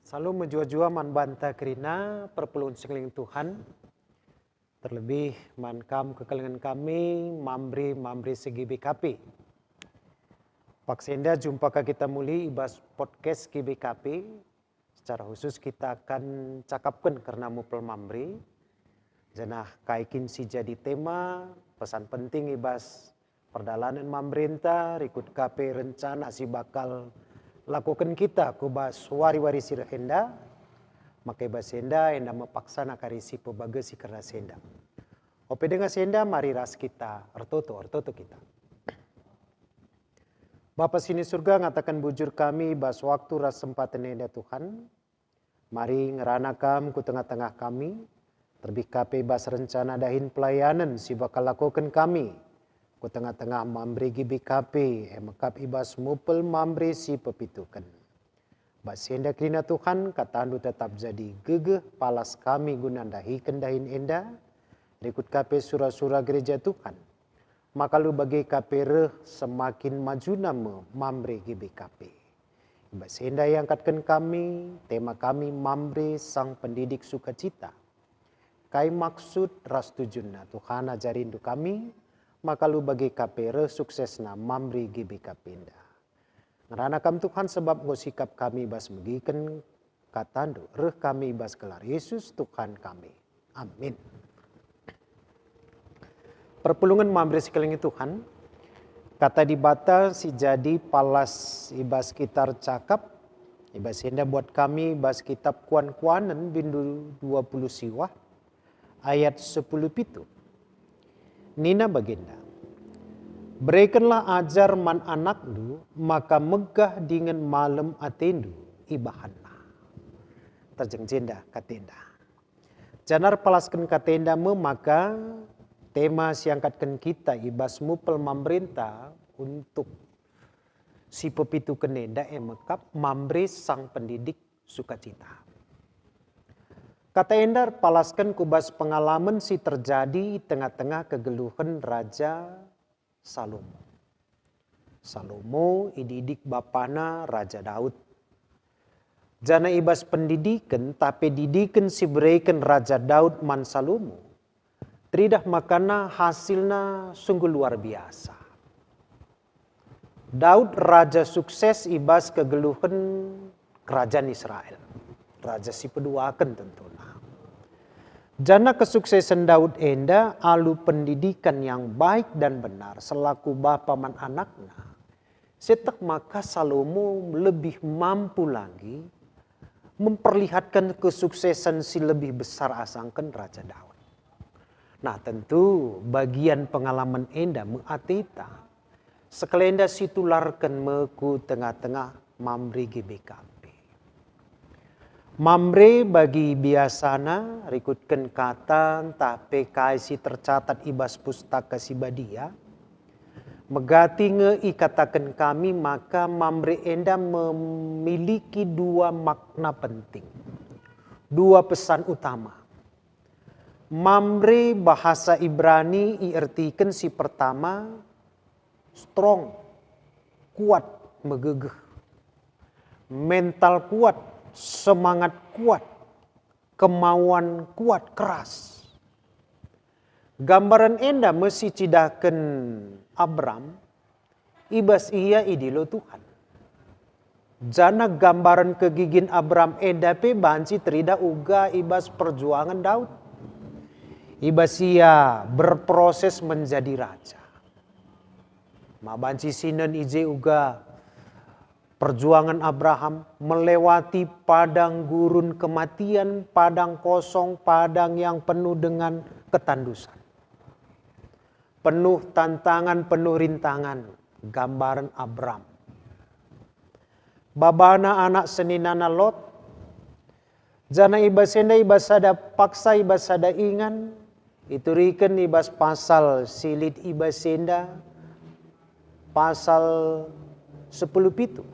Selalu menjua-jua man banta kerina perpelun sekeliling Tuhan. Terlebih man kam kekelengan kami mambri segi BKP. Pak Senda jumpa ke kita muli ibas podcast GBKP. Secara khusus kita akan cakapkan karena mupel mambri. Janah kaikin si jadi tema pesan penting ibas perdalanan mambrenta rikut KP rencana si bakal lakukan kita kubas wari-wari sira enda makai bas senda enda mepaksana karisi pebagasi karena senda. Ope dengan senda mari ras kita ortoto kita. Bapa sini surga ngatakan bujur kami bas waktu ras sempatan enda Tuhan. Mari ngeranakam ku tengah-tengah kami. Terbih kape bas rencana dahin pelayanan si bakal lakukan kami. Ku tengah-tengah mambri GBKP emakap ibas mupel mambri si pepitukan. Bas senda krina Tuhan katandu tetap jadi gegeh palas kami gunandahi kendahin enda. Rikut kape surah-surah gereja Tuhan. Maka lu bagi kape reh semakin maju nama mambri GBKP. Bas senda yang angkatkan kami, tema kami mambri sang pendidik sukacita. Kai maksud ras tujunna Tuhan ajarindu kami. Maka lu bagi KPR suksesna mambri GBKP enda. Ngeranakam Tuhan sebab ngosikap kami bas megiken katandu reh kami bas kelar Yesus Tuhan kami. Amin. Perpulungan mambri sekeliling Tuhan. Kata dibata si jadi palas ibas kitar cakap. Ibas enda buat kami bas kitab kuan-kuanan bindu 20 siwah. Ayat 10 pitu. Nina baginda, berikanlah ajar man anakdu, maka megah dengan malam atendu, ibahanlah. Terjeng jenda katenda. Janar palaskan katenda maka tema siangkatkan kita ibas mupel mambrenta untuk si pepitu kenenda emekap mambri sang pendidik sukacita. Kata endar palaskan kubas pengalaman si terjadi tengah-tengah kegeluhan Raja Salomo. Salomo ididik bapana Raja Daud. Jana ibas pendidikan tapi didikan si berikan Raja Daud man Salomo. Tridah makana hasilna sungguh luar biasa. Daud raja sukses ibas kegeluhan kerajaan Israel. Raja si peduakan tentunya. Jana kesuksesan Daud enda alu pendidikan yang baik dan benar selaku bapa man anaknya. Setek maka Salomo lebih mampu lagi memperlihatkan kesuksesan si lebih besar asangkan Raja Daud. Nah tentu bagian pengalaman enda mengatita sekelenda sitularkan meku tengah-tengah mambri GBKP. Mamre bagi biasana rikutkan kata tapi kaisi tercatat ibas pustaka si badia. Megati ngeikatakan kami maka mamre enda memiliki dua makna penting. Dua pesan utama. Mamre bahasa Ibrani iartikan si pertama strong, kuat, megegeh. Mental kuat. Semangat kuat, kemauan kuat, keras. Gambaran enda mesti cidakan Abram, ibas ia idilo Tuhan. Jana gambaran kegigin Abram enda pe banci trida uga ibas perjuangan Daud. Ibas ia berproses menjadi raja. Mabanci sinan ije uga perjuangan Abraham melewati padang gurun kematian, padang kosong, padang yang penuh dengan ketandusan. Penuh tantangan, penuh rintangan. Gambaran Abram. Babana anak seninana Lot. Jana ibasenda ibasada paksa ibasada ingan. Itu riken ibas pasal silit ibasenda. Pasal 10 pitu.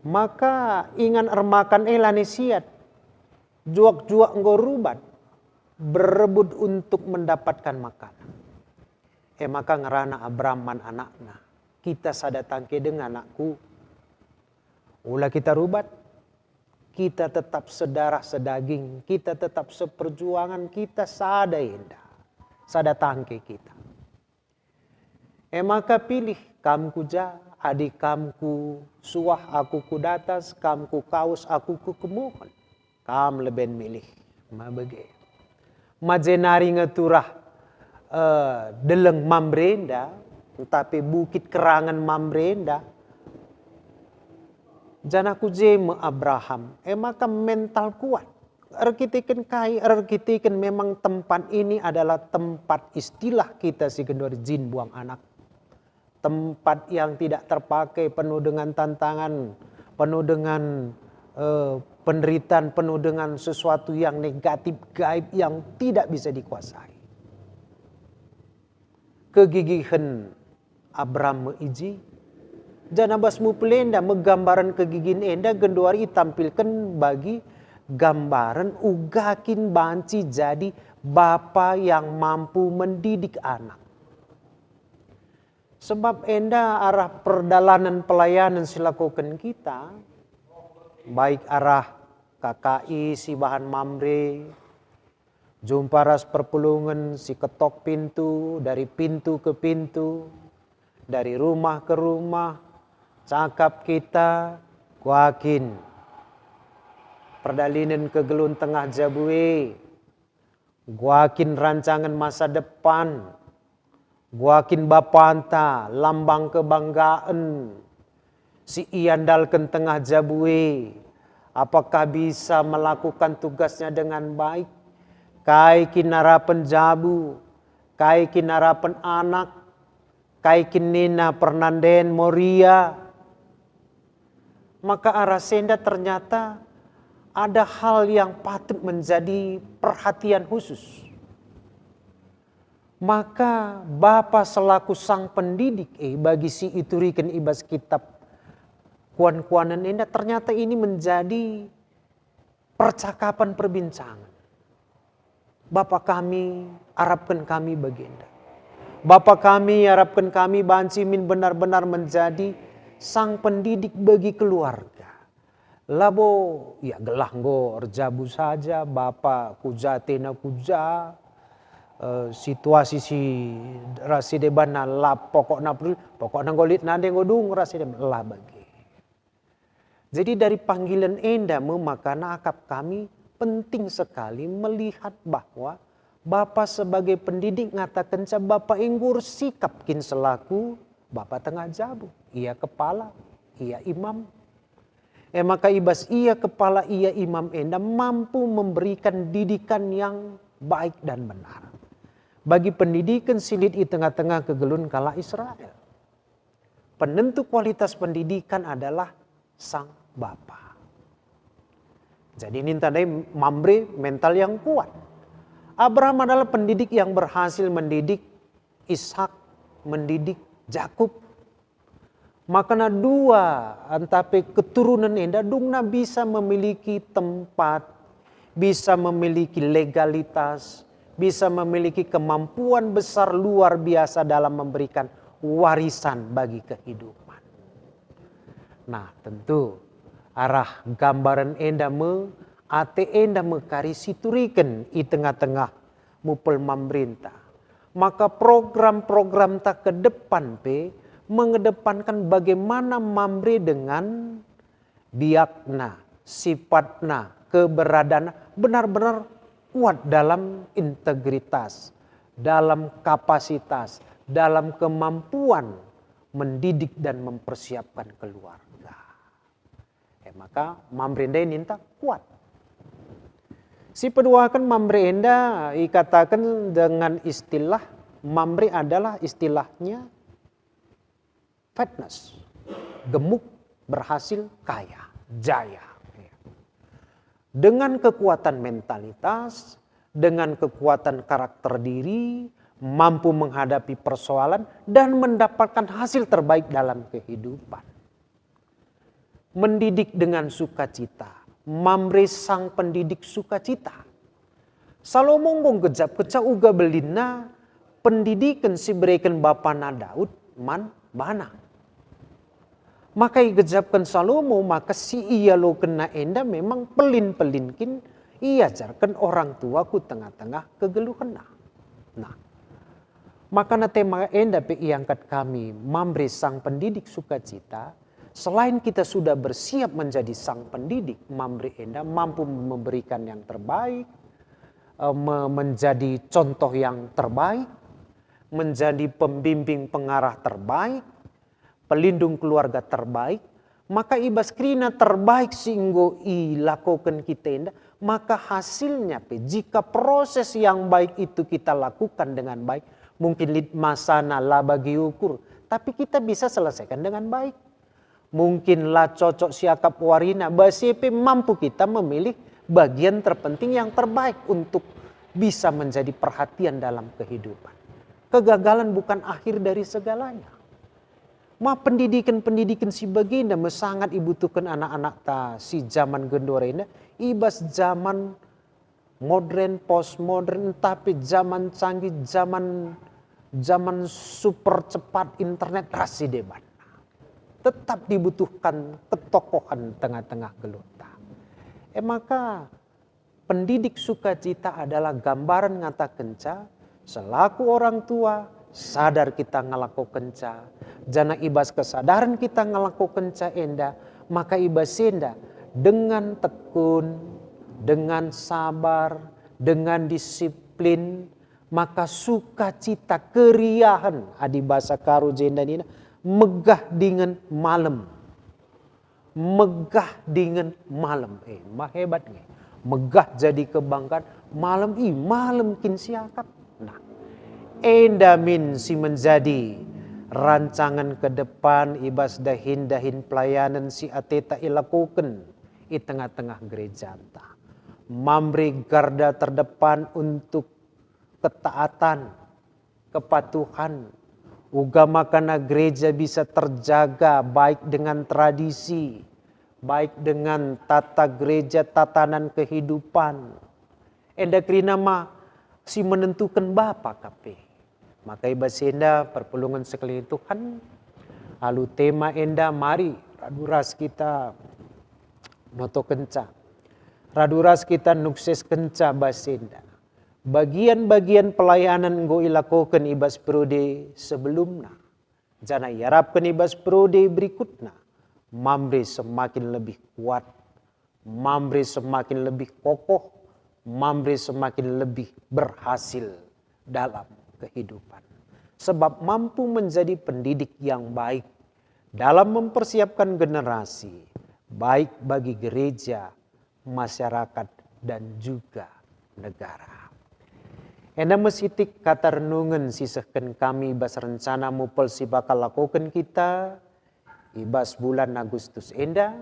Maka ingan ermakan elani siat. Juak-juak ngorubat. Berebut untuk mendapatkan makanan. Maka ngerana Abraman anakna. Kita sadatangke dengan anakku. Ulah kita rubat. kita tetap sedarah sedaging, kita tetap seperjuangan, kita sada enda, sada tangke kita. Maka pilih kamku ja, adik kamku suah aku ku datas, kamku kaus aku ku kemohon. Kam leben milih, ma bege. Majenari ngeturah deleng mambrenda, tapi bukit kerangan mambrenda. Janaku jeme Abraham, maka mental kuat. Arkitiken memang tempat ini adalah tempat istilah kita si kendor jin buang anak. Tempat yang tidak terpakai, penuh dengan tantangan, penuh dengan penderitaan, penuh dengan sesuatu yang negatif, gaib yang tidak bisa dikuasai. Kegigihan Abraham meiji, janabasmu pelenda menggambaran kegigin enda genduari tampilkan bagi gambaran ugakin banci jadi bapa yang mampu mendidik anak. Sebab enda arah perdalanan pelayanan silakukan kita, baik arah KKI si bahan mamre, jumpa ras perpulungan si ketok pintu, dari pintu ke pintu, dari rumah ke rumah, cakap kita kuakin perdalinan ke gelun tengah jabue, guakin rancangan masa depan, guakin bapanta lambang kebanggaan, si iandalkan tengah jabue, apakah bisa melakukan tugasnya dengan baik, kai kinarapan jabu, kai kinarapan anak, kai kinina pernanden moria. Maka arah senda ternyata ada hal yang patut menjadi perhatian khusus. Maka Bapa selaku sang pendidik bagi si iturikan ibas kitab kuan-kuanan enda, ternyata ini menjadi percakapan perbincangan. Bapa kami, harapkan kami baginda. Bapa kami, harapkan kami Bancimin benar-benar menjadi sang pendidik bagi keluarga. Labo ya gelah nggo erjabu saja Bapa kuja tena kuja, situasi si rasi debana lap pokokna golit nade ngodung rasi debana lah bagi. Jadi dari panggilan enda memakana akap kami penting sekali melihat bahwa Bapa sebagai pendidik ngatakan Bapa inggur sikap kin selaku Bapa tengah jabu, ia kepala, ia imam. Maka ibas ia kepala, ia imam enda mampu memberikan didikan yang baik dan benar. Bagi pendidikan silit di tengah-tengah kegelun kala Israel. Penentu kualitas pendidikan adalah sang Bapa. Jadi ini tandai Mamre mental yang kuat. Abraham adalah pendidik yang berhasil mendidik Ishak, mendidik Yakub. Makanya dua antape keturunan enda dungna bisa memiliki tempat, bisa memiliki legalitas, bisa memiliki kemampuan besar luar biasa dalam memberikan warisan bagi kehidupan. Nah tentu arah gambaran enda ate enda kari situriken i tengah-tengah mupel pemerintah. Maka program-program tak ke depan mengedepankan bagaimana Mamre dengan biakna, sifatna, keberadaan benar-benar kuat dalam integritas, dalam kapasitas, dalam kemampuan mendidik dan mempersiapkan keluarga. Maka Mamre ini kuat. Si peduakan Mamre enda ikatakan dengan istilah Mamre adalah istilahnya fatness, gemuk, berhasil, kaya, jaya. Dengan kekuatan mentalitas, dengan kekuatan karakter diri, mampu menghadapi persoalan dan mendapatkan hasil terbaik dalam kehidupan. Mendidik dengan sukacita. Mamre sang pendidik sukacita. Salomo gejap keca uga belina pendidikan si berikan Bapa na Daud man bana. Maka igejapkan Salomo, maka si iya lo kena enda memang pelin-pelinkin ia jarkan orang tua ku tengah-tengah kegeluhan. Nah, maka na tema enda pe iangkat kami memberi sang pendidik sukacita. Selain kita sudah bersiap menjadi sang pendidik, memberi enda mampu memberikan yang terbaik, menjadi contoh yang terbaik, menjadi pembimbing pengarah terbaik, pelindung keluarga terbaik, maka ibas krina terbaik singgo lakukan kita enda, maka hasilnya jika proses yang baik itu kita lakukan dengan baik, mungkin masana lah bagi ukur, tapi kita bisa selesaikan dengan baik. Mungkinlah cocok siakap warina, BCP mampu kita memilih bagian terpenting yang terbaik untuk bisa menjadi perhatian dalam kehidupan. Kegagalan bukan akhir dari segalanya. Pendidikan si baginda sangat dibutuhkan anak-anak ta si zaman gendorena, ibas zaman modern, postmodern, tapi zaman canggih, zaman super cepat internet rasi debat. Tetap dibutuhkan ketokohan tengah-tengah gelota. Maka pendidik sukacita adalah gambaran ngata kenca, selaku orang tua sadar kita ngelaku kenca. Jana ibas kesadaran kita ngelaku kenca enda, maka ibas enda dengan tekun, dengan sabar, dengan disiplin, maka sukacita keriahan adi bahasa karu jenda nina megah dengan malam. Megah dengan malam. Hebat nih. Megah jadi kebanggaan. Malam malam kin siakap. Nah, endamin si menjadi rancangan ke depan ibas dahin pelayanan si ateta ilakukan di tengah-tengah gereja anta. Memberi garda terdepan untuk ketaatan, kepatuhan, ugama karena gereja bisa terjaga baik dengan tradisi, baik dengan tata gereja, tatanan kehidupan. Enda krina si menentukan Bapa kape. Maka ibas enda perpulungan sekalian Tuhan. Lalu tema enda mari raduras kita noto kenca. Raduras kita nukses kenca basenda. Bagian-bagian pelayanan ngo ilakukan ibas periode sebelumnya. Jana iarapkan ibas periode berikutnya. Mamre semakin lebih kuat. Mamre semakin lebih kokoh. Mamre semakin lebih berhasil dalam kehidupan. Sebab mampu menjadi pendidik yang baik dalam mempersiapkan generasi. Baik bagi gereja, masyarakat, dan juga negara. Enda mesitik kata renungan sisahkan kami ibas rencana mupel si bakal lakukan kita ibas bulan Agustus enda.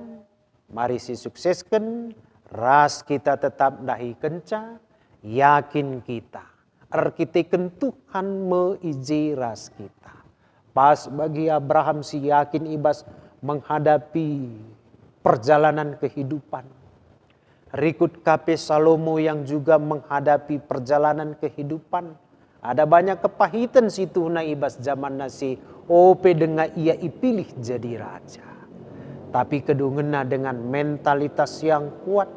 Mari si sukseskan ras kita tetap dahi kenca, yakin kita arkiteken Tuhan meiji ras kita. Pas bagi Abraham si yakin ibas menghadapi perjalanan kehidupan. Rikut KP Salomo yang juga menghadapi perjalanan kehidupan. Ada banyak kepahitan situ na ibas zaman nasi ope dengan ia ipilih jadi raja. Tapi kedungena dengan mentalitas yang kuat,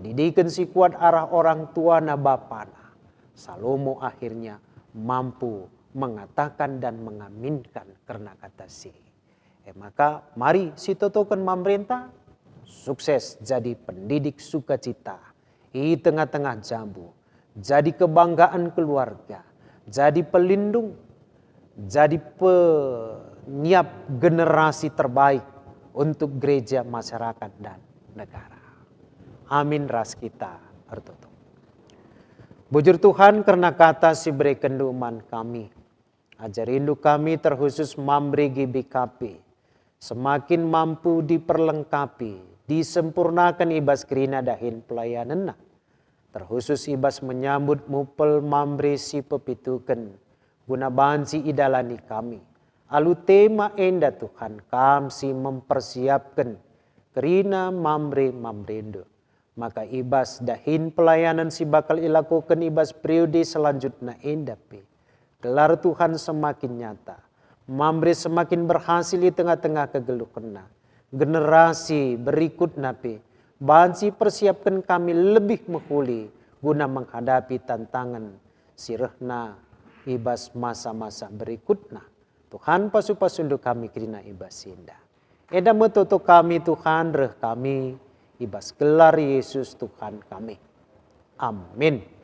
didikan si kuat arah orang tua na bapana. Salomo akhirnya mampu mengatakan dan mengaminkan karena kata si. Maka mari si totokan pemerintah sukses jadi pendidik sukacita di tengah-tengah jambu, jadi kebanggaan keluarga, jadi pelindung, jadi penyiap generasi terbaik untuk gereja, masyarakat, dan negara. Amin ras kita bertutup. Bujur Tuhan karena kata si beri kenduman kami, ajar rindu kami terkhusus memberi GBKP, semakin mampu diperlengkapi, disempurnakan ibas kerina dahin pelayanan. Terkhusus ibas menyambut mupel mambre si pepitukan. Guna bansi idalani kami. Alu tema enda Tuhan kam si mempersiapkan kerina mambrendo. Maka ibas dahin pelayanan si bakal ilakukan ibas periode selanjutnya enda pe. Gelar Tuhan semakin nyata. Mambre semakin berhasil di tengah-tengah kegeluhna. generasi berikut napi. Bansi persiapkan kami lebih menghuli guna menghadapi tantangan sirehna ibas masa-masa berikutnya. Tuhan pasu-pasundu kami kirina ibas indah. Eda metoto kami Tuhan reh kami ibas gelar Yesus Tuhan kami. Amin.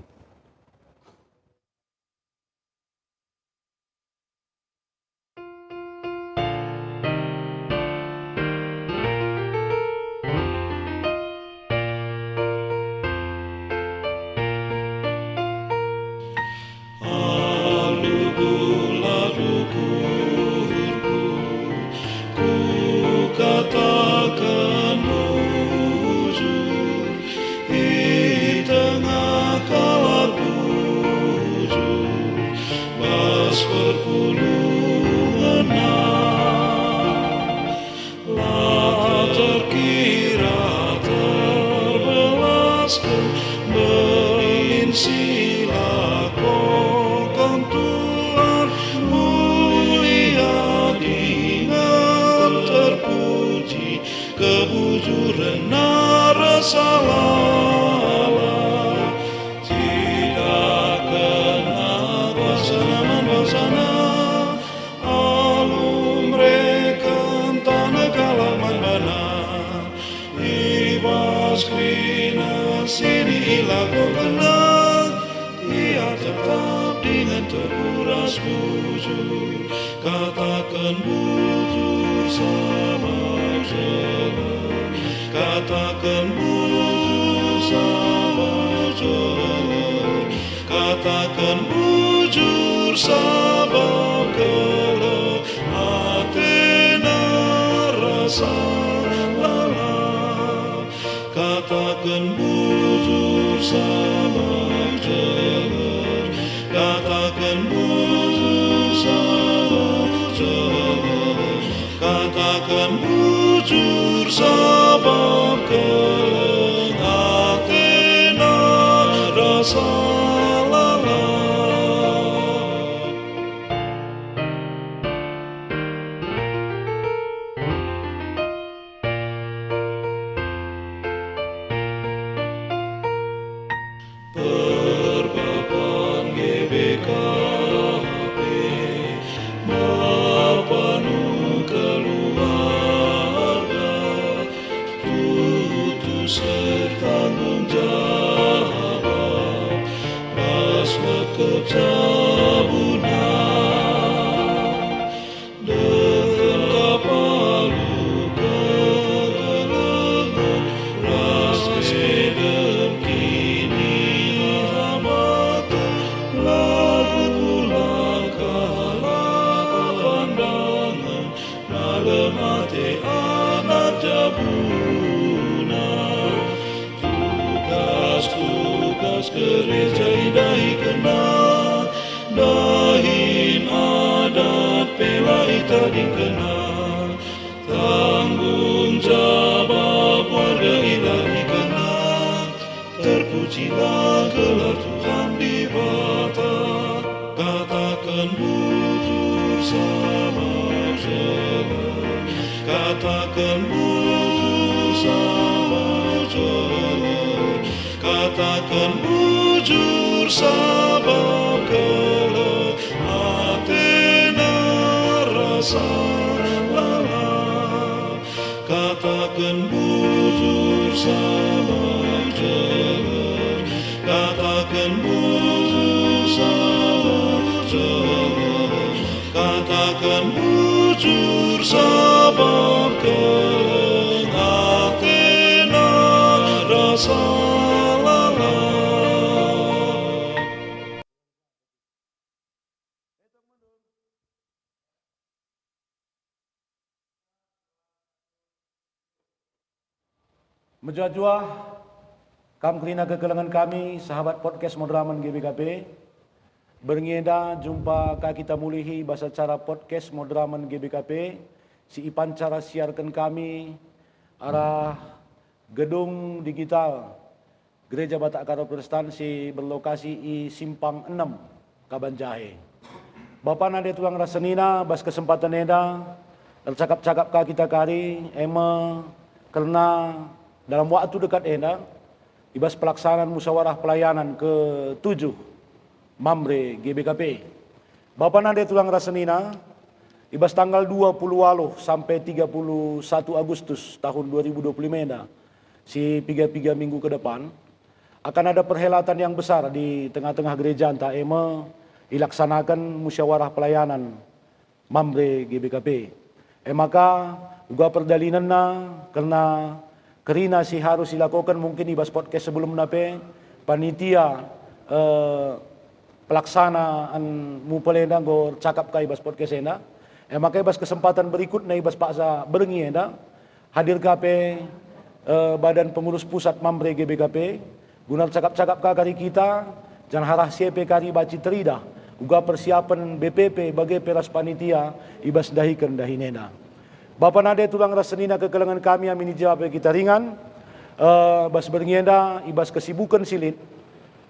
Kebujuran narasalala tidak kena basana alum rekan tanah kalaman mana ibas krina sini ilaku kena ia tetap dengan terkuras bujur katakan bujur sama katakan bujur sama bujur katakan bujur sabab kalau Athena rasa lala katakan bujur sama bujur katakan bujur sama bujur katakan bujur sabab keleng Athena rasa lala. Perbapan GBKP Bapanu keluarga tutus bertanggung jawab pas kecabunan dengan kapal kegelengan ras medem kini hamata lagu langkah pandangan malam hati anak jabuna tugas gereja dahi kena dahin adat pelai tadi kena tanggung jawab warga ilahi kena terpujilah gelar Tuhan di bata katakan bujur sama bujur katakan bujur sama bujur katakan bujur sabab kalau Athena rasa lala katakan bujur sama bujur katakan bujur sama bujur katakan bujur sabab keleng Athena rasa lala. Menjajua kam kelina kekelengan kami sahabat podcast Modraman GBKP berngeda jumpa ka kita mulihi bahasa cara podcast Modraman GBKP si ipan cara siarkan kami arah gedung digital Gereja Batak Karo Protestan si berlokasi di Simpang 6 Kabanjahe. Bapak nade tuang rasenina bas kesempatan neda cakap-cakap kita kari ema karena dalam waktu dekat ibas pelaksanaan musyawarah pelayanan ke-7 Mamre GBKP. Bapa nade tulang rasenina ibas tanggal 20 sampai 31 Agustus tahun 2025 si 3 minggu ke depan akan ada perhelatan yang besar di tengah-tengah gereja anta ema dilaksanakan musyawarah pelayanan Mamre GBKP. Maka juga perdalinanna karena kerina si harus dilakukan mungkin ibas podcast sebelum nape panitia pelaksanaan mupelena go cakap kai ibas podcast ena. Maka ibas kesempatan berikutnya ibas paksa berengi ena hadir KP Badan Pengurus Pusat Mamre GBKP guna cakap-cakap kari kita jangan harah CP kari baci terida juga persiapan BPP bagi peras panitia ibas dahikan dahinena. Bapa nade tulang rasenina kekelengan kami amini jawab kita ringan bas berngenda ibas kesibukan silit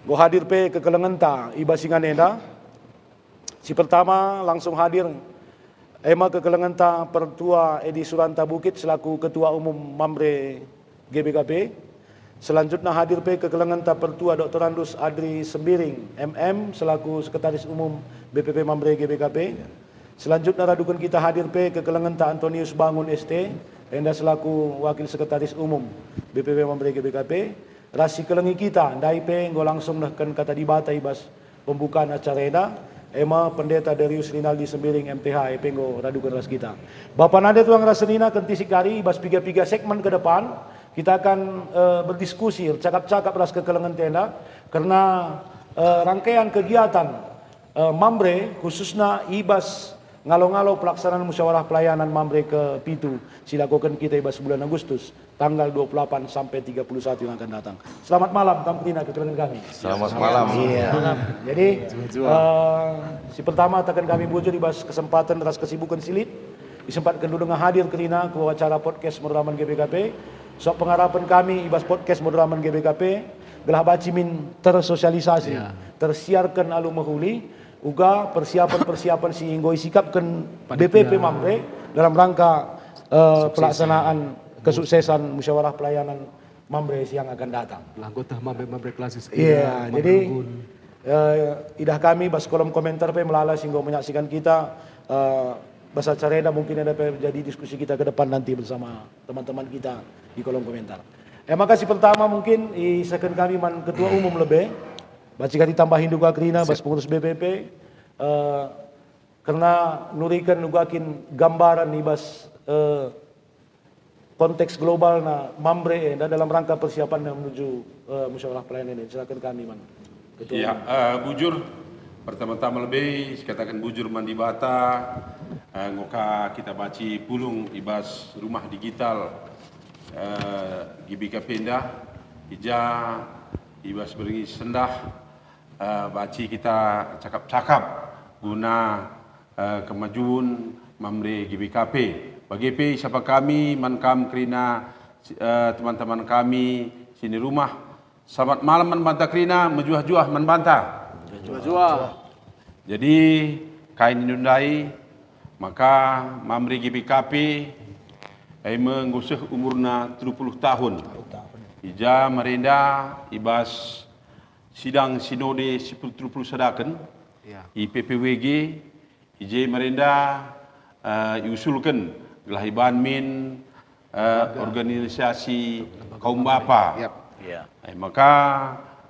go hadir pe kekelengan ta ibas singanenda. Si pertama langsung hadir ema kekelengan ta Pertua Edi Suranta Bukit selaku Ketua Umum Mamre GBKP. Selanjutnya hadir pe kekelengan ta Pertua Dr. Andus Adri Sembiring MM selaku Sekretaris Umum BPP Mamre GBKP. Selanjutnya radukan kita hadir pe kekelengan ta Antonius Bangun ST enda selaku Wakil Sekretaris Umum BPP Mamre GBKP. Rasi kelengi kita ndai pe ngo langsung nahkan kata dibata ibas pembukaan acara ena ema Pendeta Darius Rinaldi Sembiring MTH ngo radukan ras kita. Bapak nade tuang rasenina kentisik kari ibas 3 segmen ke depan kita akan berdiskusi cakap-cakap ras kekelengan tenda karena rangkaian kegiatan Mamre khususnya ibas ngalo-ngalo pelaksanaan musyawarah pelayanan Mamre ke-7 silakukan kita ibas bulan Agustus tanggal 28 sampai 31 yang akan datang. Selamat malam Kamprina kekelengan kami. Selamat malam. Iya. Jadi si pertama akan kami bujur ibas kesempatan ras kesibukan silit disempatkan dulu dengan hadir kerina ke acara podcast Moderaman GBKP. So pengharapan kami ibas podcast Moderaman GBKP gelah bacimin tersosialisasi, tersiarkan alu mahuli uga persiapan-persiapan si inggoi sikapkan BPP Mamre dalam rangka pelaksanaan kesuksesan musyawarah pelayanan Mamre yang akan datang. Anggota Mamre klasis. Iya, jadi idah kami bas kolom komentar pe melala sehingga menyaksikan kita bahasa careda mungkin ada jadi diskusi kita ke depan nanti bersama teman-teman kita di kolom komentar. Makasih pertama mungkin second kami man Ketua Umum lebih baca ditambahin juga kerina bas pengurus BPP karena nurikan nugakin gambaran ibas konteks global na Mamre dan dalam rangka persiapan menuju musyawarah pelayanan ini. Silakan kami man. Ketua Ya, bujur pertama-tama lebih katakan bujur mandi bata ngoka kita baci pulung ibas rumah digital GBKP Indah ija ibas beringi sendah baci kita cakap-cakap guna kemajuan Mamre GBKP. Bagi siapa kami mankam kerina teman-teman kami sini rumah. Selamat malam membantah kerina menjuah-juah membantah. Jadi kain inundai maka Mamre GBKP mengusah umurna 30 tahun. Ija merenda ibas sidang sinode 10 sadakan IPPWG ije merenda diusulkan gelah iban min organisasi kaum bapa. Maka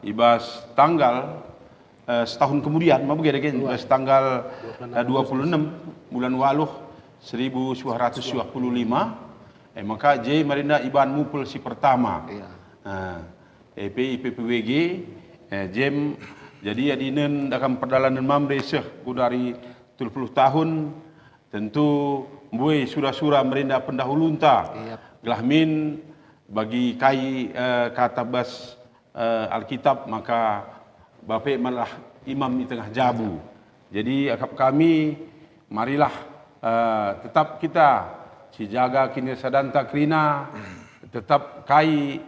ibas tanggal setahun kemudian ibas tanggal 26 bulan Waluh 1925 maka J merenda iban mupul si pertama. IPPWG Jem jadi adinen dalam perjalanan Mamre seh dari 30 tahun tentu mbue surah-surah merenda pendahulunta gelah min bagi kai kata bas Alkitab maka bape malah imam di tengah jabu. Jadi akap kami marilah tetap kita si jaga kinerja danta krina tetap kai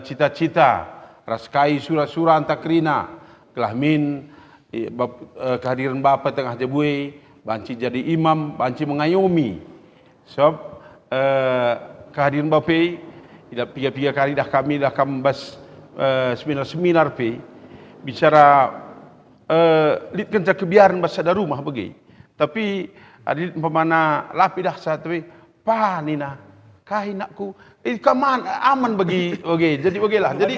cita-cita raskai surah-surah antakrina kelah min kehadiran bapa tengah jabui banci jadi imam banci mengayomi Sebab kehadiran Bapak tidak tiga kali dah kami bas seminar pe bicara lit kan kebiaran bahasa da rumah bagi. Tapi adit pemana lapi dah satu pa nina kahi nakku kaman aman bagi jadi bagilah jadi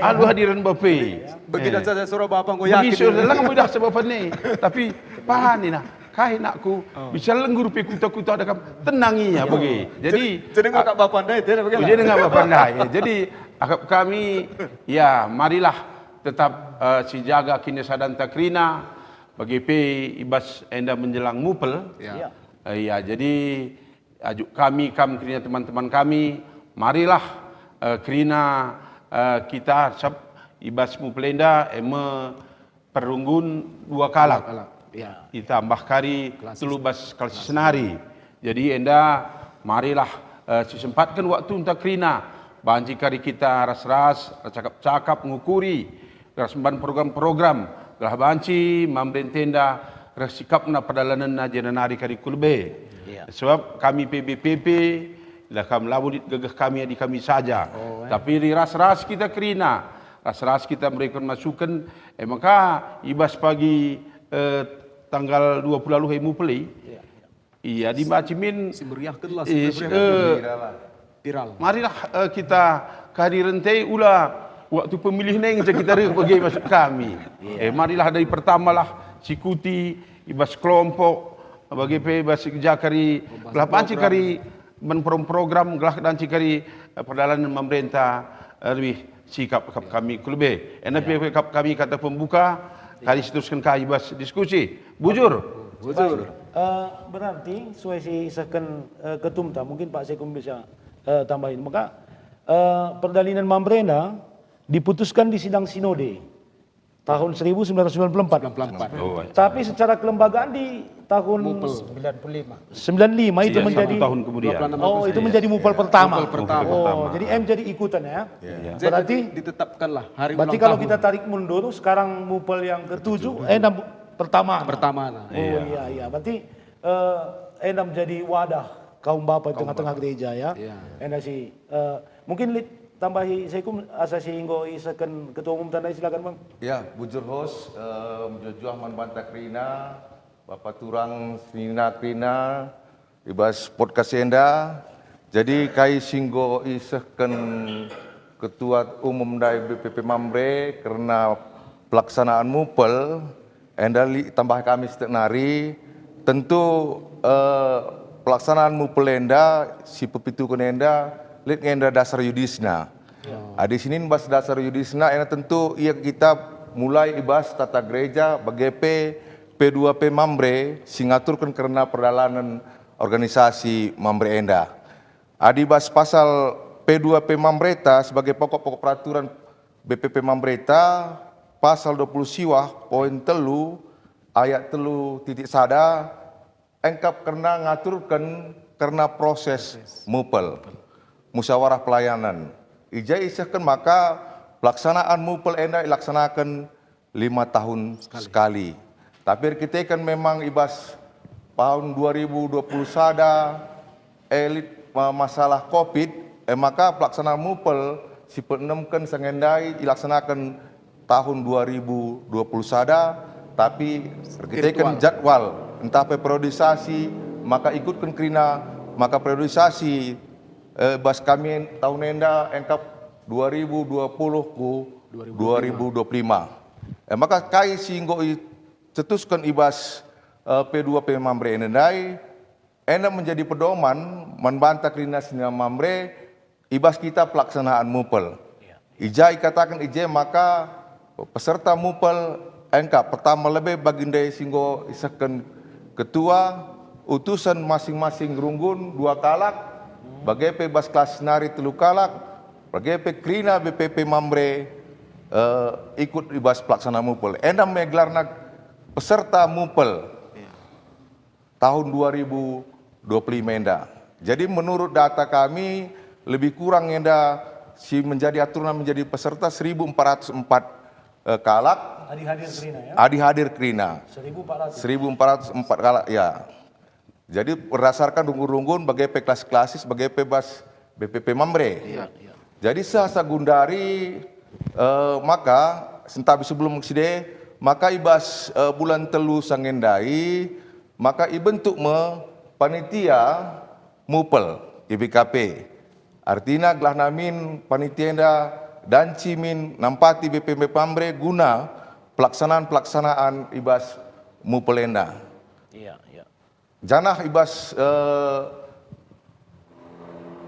alu hadiran Bapak Bagi dah saja surah bapa kau yakin. bagi sudah lang dah sebab ni tapi pa nina kahi nakku bisa lenggur pe kuta-kuta ada kam tenanginya bagi Jadi kau tak bapa pandai tu bagilah. jadi dengan Bapak pandai jadi akap kami ya marilah tetap si jaga kinesa dan takrina bagi pe ibas enda menjelang mupel Ya. ya jadi ajuk kami kerina teman-teman kami marilah kerina kita sab ibas mupelenda perunggun 2 kalak. Ya. Ditambah kari telu bas kelas senari. Jadi enda marilah sempatkan waktu untuk kerina banci kari kita ras-ras cakap-cakap ngukuri rasban program-program gelah banci mambrentenda resikap na padalanan na jenanari kari kulbe. Sebab kami PBPP lah kam labudit gagah kami di kami saja. Tapi di ras-ras kita kerina, ras-ras kita memberikan masukan maka ibas pagi tanggal 20 lalu mupeli. Iya di Bacimin Si meriahkanlah viral. marilah kita kehadiran teh ulah waktu pemilih neng kita bagi masuk kami. Marilah dari pertama lah sikuti ibas kelompok bagi pe ibas jakari gelah panci kari program gelah danci kari perdalanan pemerintah lebih sikap kami kulbe. NPP kami kata pembuka kali seteruskan kali ibas diskusi. Bujur. Berarti sesuai si isahkan ketum ta mungkin Pak Sekum bisa tambahin. Maka perdalinan Mambrena diputuskan di sidang sinode tahun 1994. Tapi secara kelembagaan di tahun 95 itu Iya, menjadi 1 tahun kemudian. Oh, itu menjadi mupel pertama. Mupel pertama. Oh, jadi M jadi ikutan ya. Berarti ditetapkanlah hari berarti ulang kalau tahun kita tarik mundur sekarang mupel yang ke-7 pertama. pertama. Oh iya. Berarti Enda menjadi wadah kaum bapa di tengah-tengah gereja ya. Enda si mungkin tambahi Sekum asasi hinggo isakan ketua umum tandai silakan Bang. Ya, bujur host, menjujuh manbanta krina, Bapak Turang Sina krina, ibas podcast enda. Jadi kai singgo isakan ketua umum dari BPP Mambre karena pelaksanaan mupel, enda tambah kami setenari, tentu pelaksanaan mupel enda, si pepitu enda, lihat enda dasar yudisna. Di sini bahas dasar yudisna, enda tentu ia kita mulai ibas tata gereja bagi P2P Mambre singaturkan karena perdalanan organisasi Mambre enda. Adibas pasal P2P Mambreta sebagai pokok-pokok peraturan BPP Mambreta pasal 20 siwah poin telu ayat telu titik sada engkap karena ngaturkan karena proses mupel musyawarah pelayanan ijai isahkan maka pelaksanaan mupel enda dilaksanakan 5 tahun sekali. Tapi kita kan memang ibas tahun 2020 sada elit masalah COVID, maka pelaksanaan mupel si penemkan sengendai dilaksanakan tahun 2020 sada, tapi kita kan jadwal entah periodisasi maka ikutkan kerina maka periodisasi bas kami tahun enda engkap 2020 ku 2025. Maka kai singgo cetuskan ibas P2P Mambre endai enda menjadi pedoman membantah kerina sina Mambre ibas kita pelaksanaan mupel. Ijai katakan ijai maka peserta mupel engkap pertama lebih bagindai singgo isakan ketua utusan masing-masing runggun 2 kalak bagi bas kelas nari 3 kalak bagi krina BPP Mambre ikut ibas pelaksanaan mupel. Enda menggelarna peserta mupel tahun 2025 enda. Jadi menurut data kami lebih kurang enda si menjadi aturan menjadi peserta 1.404 kalak. Hadir kerina ya. Hadir kerina. 1.400. 1.404 kalak ya. Jadi berdasarkan runggun-runggun BGP klasis BGP bas BPP Mambre. Jadi sahasa gundari maka sentabi sebelum side maka ibas bulan telu sangendai maka ibentuk panitia mupel GBKP. Artinya gelah namin panitia enda dan cimin nampati BPP Mambre guna pelaksanaan ibas mupelenda. Janah ibas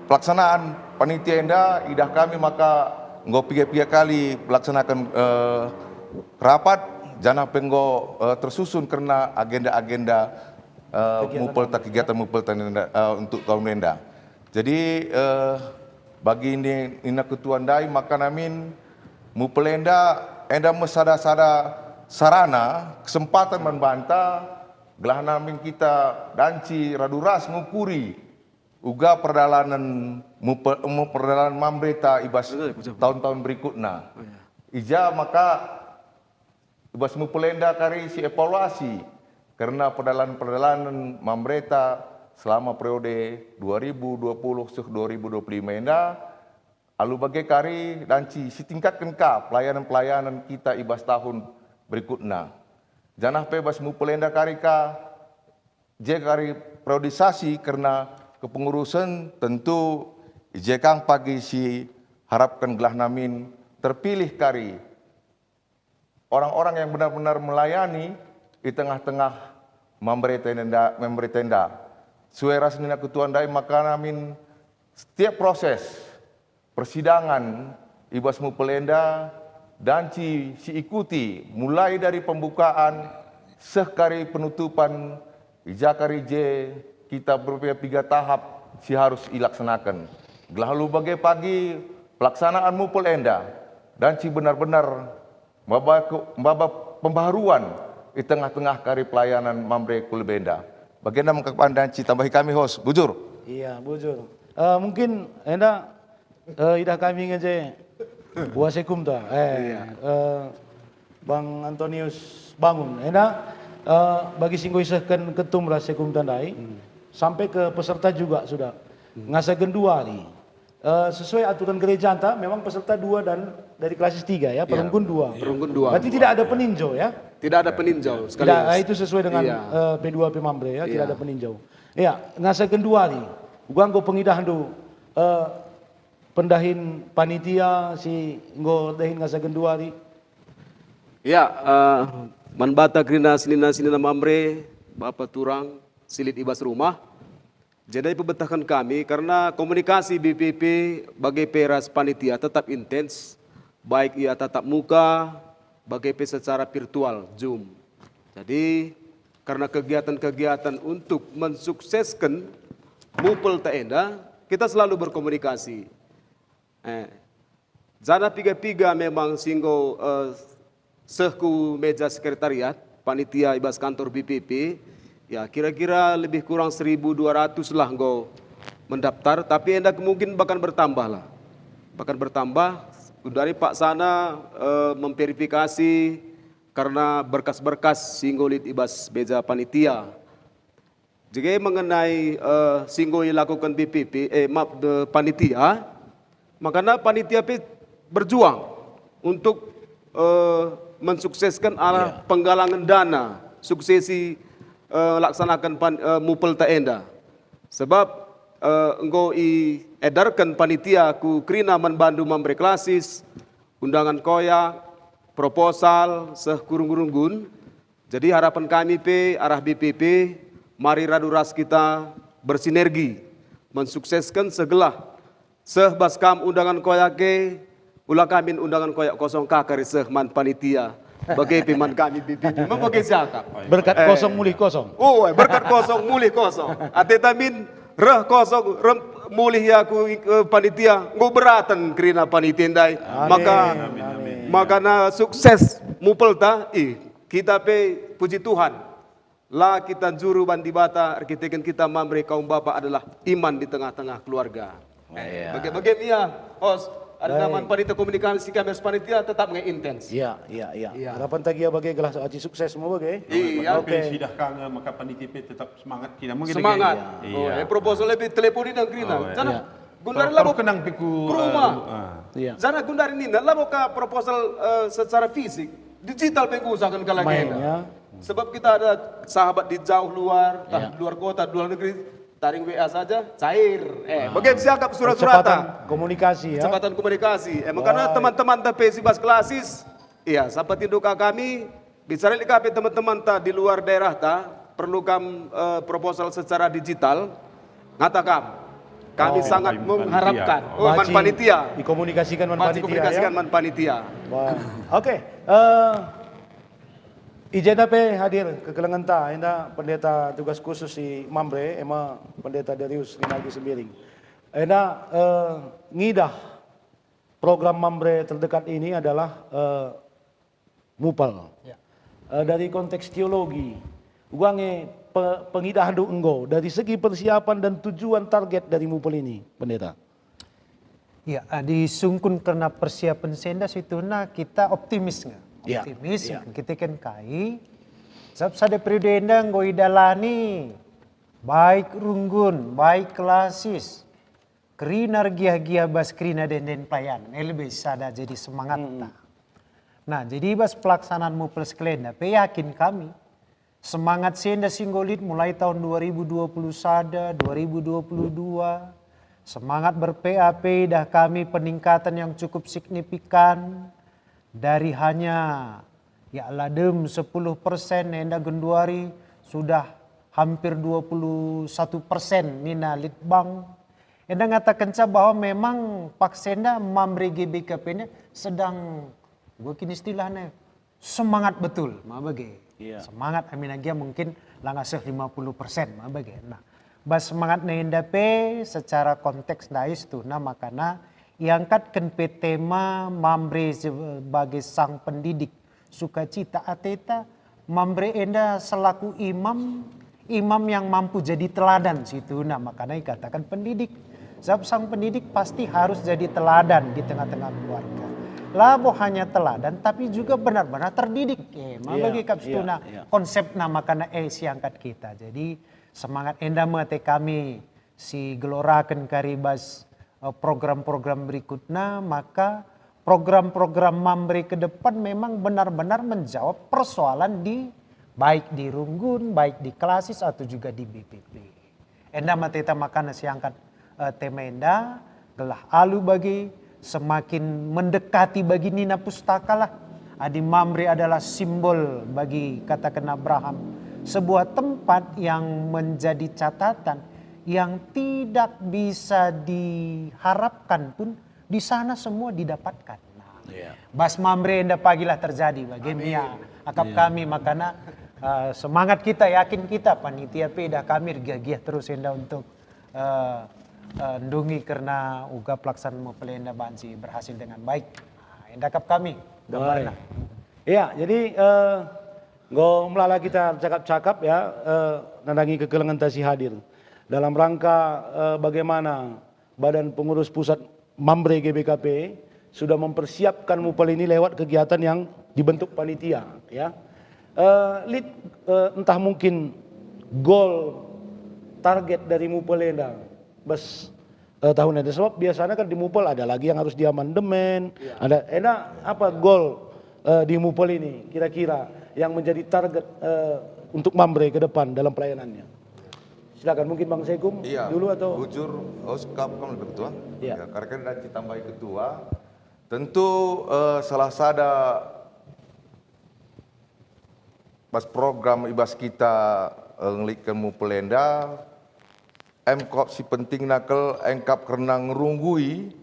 pelaksanaan panitia enda idah kami maka nggo 3 kali melaksanakan rapat janah penggo tersusun karena agenda-agenda kegiatan mupel untuk kaum enda. Jadi bagi ini ketua ndai maka namin mupel enda mesada-sada sarana kesempatan membantah gelah namin kita danci raduras ngukuri uga perjalanan Mambreta ibas tahun-tahun berikutnya. Ija maka ibas mupelenda kari si evaluasi karena perjalanan Mambreta selama periode 2020-2025 enda alu bagai kari danci si tingkatkan pelayanan-pelayanan kita ibas tahun berikutnya. Janah pebas mupelenda kari kari priorisasi karena kepengurusan tentu ijekang pagi si harapkan gelah namin terpilih kari orang-orang yang benar-benar melayani di tengah-tengah memberi tenda. Suara senina ketua ndai maka namin setiap proses persidangan ibas mupelenda dan si ikuti mulai dari pembukaan sekari penutupan ijakari J kita berbeda 3 tahap si harus dilaksanakan. Lalu bagai pagi pelaksanaan mupel enda dan si benar-benar membaba pembaharuan di tengah-tengah kari pelayanan Mambre Kulbenda. Bagaimana mengkapan dan si tambahi kami host, bujur? Iya, bujur. Mungkin enda idah kami ngeje buasekum ta. Bang Antonius bangun. Enda bagi singgo isahkan ketum rasekum tandai. Sampai ke peserta juga sudah ngasagen 2 nih. Sesuai aturan gereja anta memang peserta 2 dan dari kelas 3 ya, perunggun 2. Perunggun 2. Berarti tidak ada peninjau ya? Tidak ada peninjau sekali. Tidak, itu sesuai dengan P2P Mambre ya, tidak ada peninjau. Iya, ngasagen 2 nih. Gua nggo pengidahan dulu. Pendahin panitia si nggo dahin ngasagen 2 nih. Ya, manbata krina sinina Mambre, Bapak Turang Silit Ibas Rumah. Jadi pembetakan kami karena komunikasi BPP bagi peras panitia tetap intens, baik ia tatap muka, bagi secara virtual Zoom. Jadi karena kegiatan-kegiatan untuk mensukseskan mupel tenda, kita selalu berkomunikasi. Zana piga memang singgo sehku meja sekretariat panitia ibas kantor BPP. Ya kira-kira lebih kurang 1.200 lah go mendaftar, tapi enda kemungkinan bahkan bertambah lah. Bahkan bertambah dari Pak Sana memverifikasi karena berkas-berkas singgolit ibas beja panitia. Jika mengenai singgol dilakukan BPP, panitia, makanya panitia berjuang untuk mensukseskan arah penggalangan dana, suksesi laksanakan mupel tenda. Sebab engkau edarkan panitia ku krina manbandu Mambre klasis, undangan koyak, proposal, sekurung-kurunggun. Jadi harapan kami arah BPP, mari raduras kita bersinergi, mensukseskan segelah baskam undangan koyake, ulah kami undangan koyak 0 kakari man panitia. Bagi piman kami BPP, membagai zakat. Berkat kosong mulih kosong. Oh, berkat kosong mulih kosong. Atetamin reh kosong mulih ya ku panitia ngobratan krina panitia ndai. Maka na sukses mupel ta kita puji Tuhan. Lah kita juru bandibata arkiteken kita Mambre kaum bapak adalah iman di tengah-tengah keluarga. Bagi-bagi host ada nama panitia komunikasi kami panitia tetap nggak intens. Iya. Harapan tagia bagi gelas aci sukses semua bagi. Iya. Oke. Sudah kang maka panitia tetap semangat kita mungkin. Semangat. Iya. Proposal lebih teleponin dan krina. Sana gundari Kalau labo kenang piku rumah. Iya. Sana gundari ini labo ka proposal secara fisik digital pengu usahakan kalau Mainnya. Sebab kita ada sahabat di jauh luar, di luar kota, di luar negeri. Taring WA saja, cair. Bagaimana siangkap surat-suratan? Komunikasi ya. Kecepatan komunikasi. Karena teman-teman TPC Bas Klasis, iya, sampai tinduka kami, bicara di KP teman-teman di luar daerah perlu proposal secara digital, ngatakan. Kami sangat mengharapkan. Panitia. Dikomunikasikan man panitia. Wah. Oke. Ijen apa hadir ke Kelengan ta, enda pendeta tugas khusus si Mambre, pendeta Darius Rinaldi Sembiring. Enda ngidah program Mambre terdekat ini adalah Mupal. Dari konteks teologi, uangnya pengidahan do enggo dari segi persiapan dan tujuan target dari Mupal ini, pendeta. Ya, disungkun karena persiapan sendas itu kita optimis nggak? Optimis, kita kan kai. Sebab sada periode endang goi dalani baik runggun, baik klasis, kerina gia bas kerina den pelayan. Lebih sada jadi semangat Nah, jadi bas pelaksanaan Muples Klenda, yakin kami semangat senda singgolit mulai tahun 2020 sada, 2022. Semangat ber-PAP dah kami peningkatan yang cukup signifikan. Dari hanya ladem 10% enda Genduari sudah hampir 21% nina litbang. Enda ngatakan bahwa memang Pak Senda Mambre GBKP-nya sedang kini istilahnya semangat betul, bagi. Semangat aminagia mungkin langaseh 50%, bagi. Nah, bas semangat nenda pe secara konteks dais tuh makana iangkatkan tema Mambre sebagai sang pendidik sukacita ateta, Mambre enda selaku imam yang mampu jadi teladan situ. Nah, makanya dikatakan pendidik. Sebab sang pendidik pasti harus jadi teladan di tengah-tengah keluarga. Labo hanya teladan tapi juga benar-benar terdidik. Bagi kapstuna konsep nama karena siangkat kita. Jadi semangat enda mate kami si gelorakan karibas program-program berikutnya, maka program-program Mambre ke depan memang benar-benar menjawab persoalan baik di Runggun, baik di Klasis atau juga di BPP. Enda mateta makana siangkat tema enda gelah alu bagi semakin mendekati bagi Nina Pustaka lah. Adi Mambre adalah simbol bagi katakan Abraham, sebuah tempat yang menjadi catatan yang tidak bisa diharapkan pun di sana semua didapatkan. Nah, Bas Mambre enda pagilah terjadi bagaimana akap kami makana semangat kita, yakin kita panitia peda kami giah terus enda untuk ndungi karena uga pelaksanaan pelenda bansi berhasil dengan baik. Nah, enda akap kami gambarnya. Iya, jadi go melala kita cakap-cakap ya nandangi kekelengan tasi hadir. Dalam rangka bagaimana Badan Pengurus Pusat Mambre GBKP sudah mempersiapkan Mupal ini lewat kegiatan yang dibentuk panitia. Ya, entah mungkin goal target dari Mupal enda bes tahun ini. Sebab biasanya kan di Mupal ada lagi yang harus diamandemen. Ada apa goal di Mupal ini kira-kira yang menjadi target untuk Mambre ke depan dalam pelayanannya. Silakan mungkin Bang Segum dulu atau Bujur Oskap kamu lebih ketua. Ya. Karena dan ditambahi ketua, tentu salah sada pas program ibas kita ngelikkan Mupelenda, emkop si penting nakel engkap karena ngerunggui,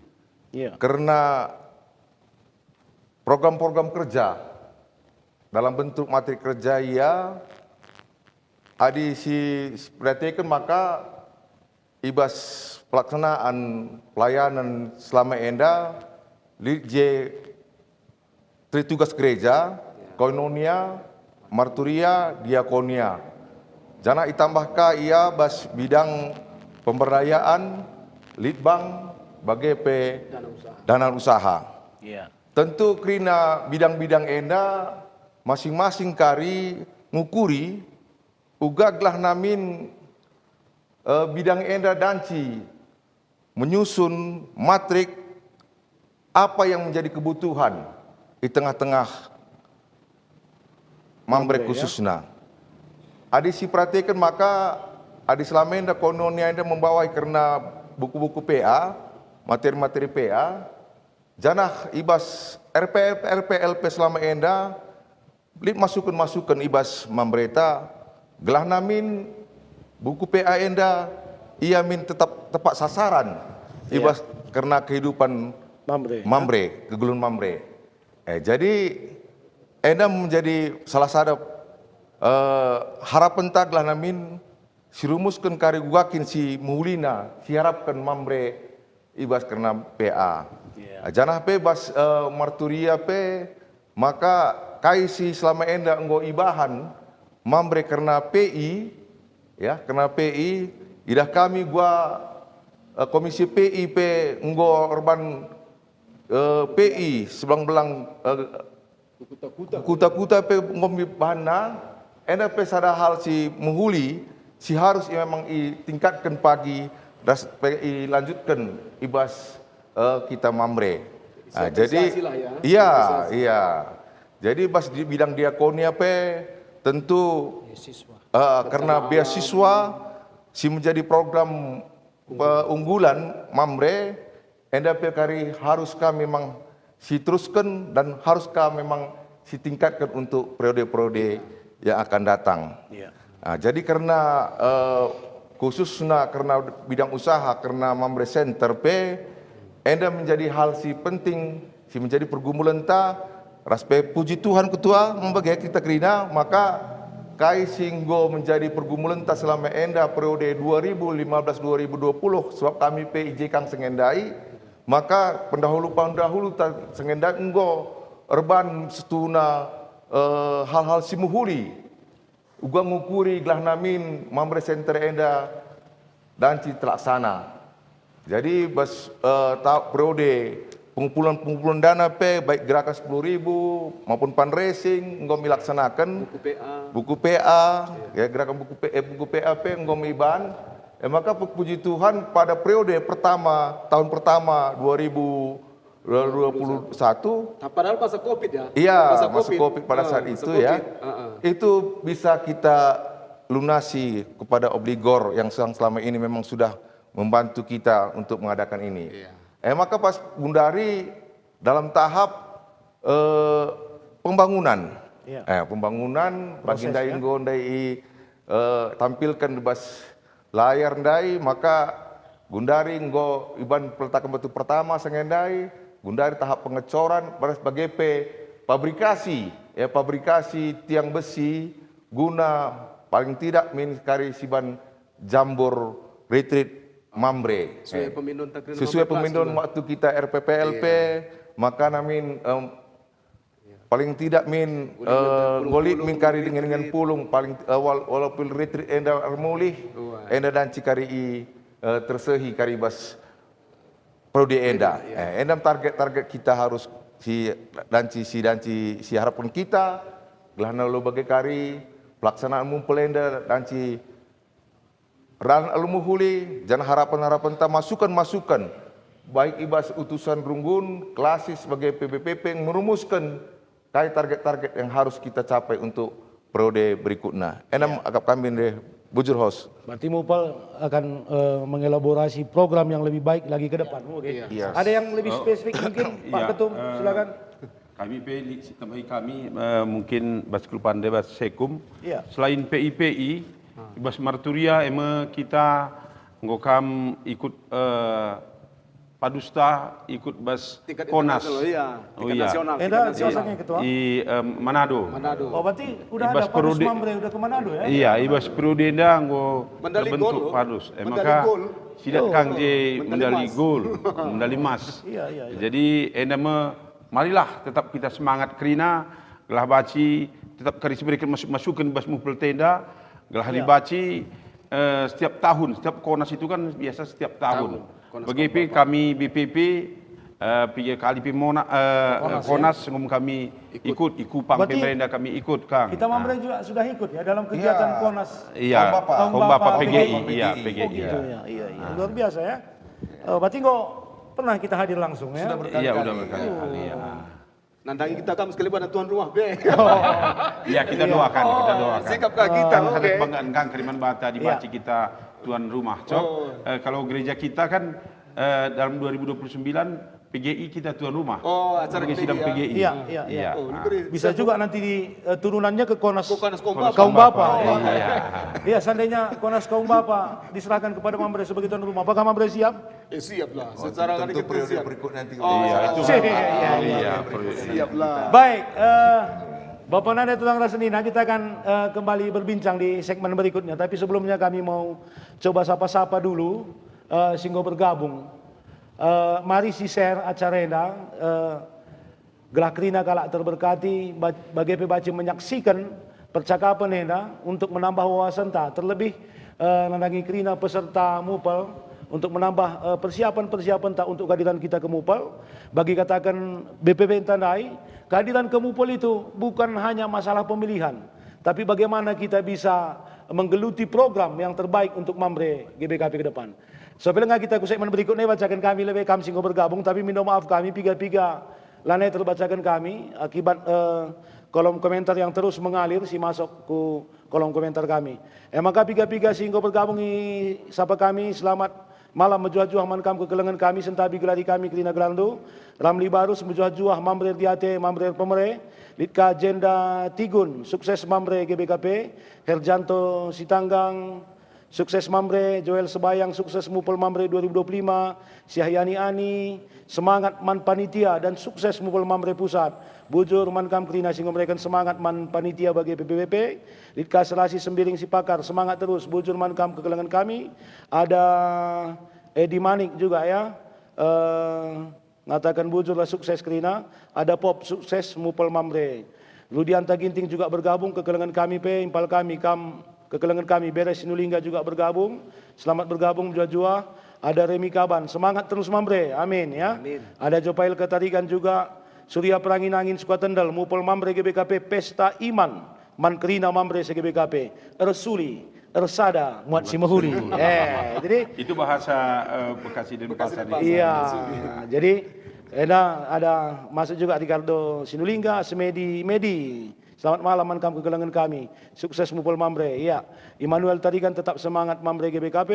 karena program-program kerja dalam bentuk materi kerja adi si perhatikan maka ibas pelaksanaan pelayanan selama enda Lidje Tritugas Gereja, Koinonia, Marturia, Diakonia. Jana itambahkan ia bas bidang pemberdayaan, Litbang, sebagai dana usaha. Ya. Tentu kerana bidang-bidang enda masing-masing kari ngukuri ugaglah namin bidang enda danci menyusun matrik apa yang menjadi kebutuhan di tengah-tengah mambre khususnya. Adi si perhatikan maka adi selama enda kononia enda membawai karena buku-buku PA, materi-materi PA, janah ibas RPLP selama enda, beli masukan-masukan ibas mambreta, gelah namin buku PA enda, ia min tetap tepat sasaran, ibas karena kehidupan mambre, kegulun mambre. Jadi enda menjadi salah satu harapan tak gelah namin, si rumuskan kari gugakin si muhulina, si harapkan mambre ibas karena PA. Janah pe bas marturia pe maka kai si selama enda enggo ibahan mambre karena PI ya karena PI idah kami gua komisi PI pe enggo urban PI sebelang-belang kuta-kuta pe enggo ibahana enda pe sada hal si menghuli si harus memang tingkatkan pagi das pe lanjutkan ibas kita mambre. Jadi iya. Jadi pas di bidang diakonia pe tentu karena beasiswa si menjadi program unggulan mambre enda pe kari harus kami memang si teruskan dan harus kami memang si tingkatkan untuk periode-periode yang akan datang. Jadi karena khususnya karena bidang usaha karena mambre center pe enda menjadi hal si penting, si menjadi pergumulan ta, raspe puji Tuhan ketua membagi kita kerina, maka kai singgo menjadi pergumulan ta selama enda periode 2015-2020 sebab kami PIJ Kang Sengendai, maka pendahulu ta Sengendai enggo erban setuna hal-hal si muhuli, uga ngukuri gelah namin mambre center enda dan ci telaksana. Jadi bas periode pengumpulan dana pe baik gerakan 10.000 maupun fundraising enggo milaksanakan buku PA ya gerakan buku PA pe enggo miban maka puji Tuhan pada periode tahun pertama 2021 padahal masa Covid ya. Iya, masa Covid pada saat itu ya. Itu bisa kita lunasi kepada obligor yang selama ini memang sudah membantu kita untuk mengadakan ini. Maka pas Gundari dalam tahap pembangunan, pembangunan bagi ndai ndai tampilkan bas layar ndai, maka Gundari nggo iban peletakan batu pertama sengendai, Gundari tahap pengecoran pada sebagai pabrikasi, pabrikasi tiang besi guna paling tidak min kari siban jambor retreat mambre sesuai pemindun waktu kita RPPLP maka namin paling tidak min golit min kari dengan pulung paling walaupun retreat enda mulih enda dan cikari tersehi kari bas prodi enda enda target kita harus si harapan kita gelahna lo bagai kari pelaksanaan mumpul enda dan ran alumuhuli jangan harapan tak masukan baik ibas utusan runggun klasis sebagai PBPP yang merumuskan target-target yang harus kita capai untuk periode berikutnya. Enam agak kami deh bujur host. Berarti Mupal akan mengelaborasi program yang lebih baik lagi ke depan. Oke. Yes. Ada yang lebih spesifik mungkin Pak Ketum silakan. Kami tambahi kami mungkin bas kelupaan debat sekum. Iya. Selain PIPI bas marturia kita ngokam ikut Padusta ikut bas tingkat Konas. Tingkat nasional. Suasananya ketua? Di Manado. Oh berarti udah ada Padus Mambre udah ke Manado ya? Iya, ibas periode enda nggo Medali terbentuk gol, Padus. medali Maka gol. sidat Kang je medali medali emas. gol, medali emas. Iya. Jadi enda marilah tetap kita semangat kerina gelah baci tetap karis berikan masukan bas mumpul tenda gelah dibaci setiap tahun, setiap Konas itu kan biasa setiap tahun. BGP kami BPP 3 kali pimona Konas ngum kami ikut pang Berarti pemerintah kami ikut Kang. Kita Mamre juga sudah ikut ya dalam kegiatan Konas. Iya, Kaum Bapak Bapak PGI, PGI. iya Oh PGI. gitu ya. Iya. Luar biasa ya. Berarti kok pernah kita hadir langsung ya? Iya, udah berkali-kali ya. Nandangi kita kam sekali pada tuan rumah be. Iya, kita doakan, kita doakan. Sikapkah kita? Kan Oke. kebanggaan Kang Keriman Bata dibaci kita tuan rumah. Cok, kalau gereja kita kan dalam 2029 PGI kita tuan rumah. Oh, acara Sebagai sidang PGI PGI. Iya. Oh, ini beri- Bisa juga nanti di turunannya ke Konas Kaum Kaum Bapak. Iya. Iya, seandainya Konas Kaum Bapak diserahkan kepada Mamre sebagai tuan rumah. Apakah Mamre siap? siap lah. Secara Tentu kita periode siap. berikut nanti. Iya, itu. Iya. Siap lah. Baik, Bapak Nada Tulang Rasenina, kita akan kembali berbincang di segmen berikutnya. Tapi sebelumnya kami mau coba sapa-sapa dulu, singgo bergabung. Mari si share acara ini, gelah kerina kalak terberkati, bagi pebaci menyaksikan percakapan ini untuk menambah wawasan ta, terlebih nandangi kerina peserta mupel untuk menambah persiapan-persiapan tak untuk kehadiran kita ke mupel. Bagi katakan BPP tandai, kehadiran ke mupel itu bukan hanya masalah pemilihan, tapi bagaimana kita bisa menggeluti program yang terbaik untuk Mamre GBKP ke depan. Sebelumnya kita ke segmen berikutnya bacakan kami lebih kami singgo bergabung, tapi minta maaf kami piga-piga lanai terbacakan kami akibat kolom komentar yang terus mengalir si masuk ke kolom komentar kami. Maka piga-piga singgo bergabung sapa kami selamat malam menjuah-juah mankam kekelengan kami sentabi geladi kami kelina gelando Ramli Barus menjuah-juah Mamre Diate Mamre Pemere Litka Jenda Tigun sukses Mamre GBKP Herjanto Sitanggang sukses Mamre, Joel Sebayang, sukses Mupel Mamre 2025, Syahyani Ani, semangat Man Panitia dan sukses Mupel Mamre Pusat. Bujur Man Kam Krina sehingga mereka semangat Man Panitia bagi PPBP. Litka Selasi Sembiring Sipakar, semangat terus. Bujur Man Kam kekelengan kami. Ada Edi Manik juga ya. Ngatakan bujurlah sukses Krina. Ada Pop sukses Mupel Mamre. Rudianta Ginting juga bergabung kekelengan kami impal kami kekelengan kami Beres Sinulingga juga bergabung. Selamat bergabung jua-jua. Ada Remi Kaban, semangat terus Mamre. Amin ya. Amin. Ada Jopail Ketarikan juga. Surya Perangin Angin Sukatendal, Mupel Mamre GBKP Pesta Iman. Man Kerina Mamre GBKP. Ersuli, Ersada, Muat Simahuli. Jadi Itu bahasa Bekasi dan Pasar. iya. Jadi ada masuk juga Ricardo Sinulingga, Medi. Selamat malam mankam kegelangan kami. Sukses Mupel Mamre. Iya. Immanuel tadi kan tetap semangat Mamre GBKP.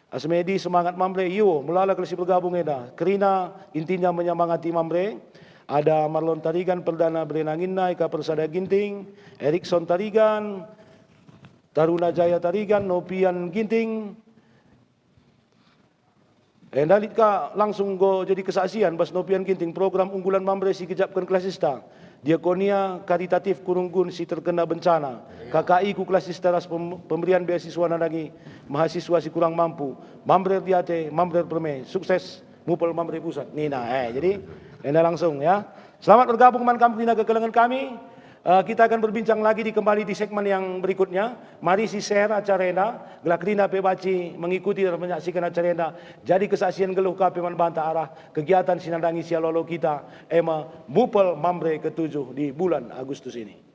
Asmedi semangat Mamre. Yo, mulala kelesi bergabung eda. Kerina intinya menyemangati Mamre. Ada Marlon Tarigan, Perdana Berenangina, Eka Persada Ginting, Erikson Tarigan, Taruna Jaya Tarigan, Nopian Ginting. Dalitka langsung go jadi kesaksian Bas Nopian Ginting program unggulan Mamre si kejapkan klasista. Diakonia karitatif kurunggun si terkena bencana. KKI ku klasista ras pemberian beasiswa nandangi mahasiswa si kurang mampu. Mamre Diate, Mamre Perme, sukses Mupel Mamre Pusat. Nina, jadi langsung ya. Selamat bergabung man kami kekelengan kami. Kita akan berbincang lagi kembali di segmen yang berikutnya. Mari si share acara ini. Gelakrina pebaci mengikuti dan menyaksikan acara ini. Jadi kesaksian geluh KP Manbanta arah kegiatan sinandangi sialolo kita. Mupel Mamre ke-7 di bulan Agustus ini.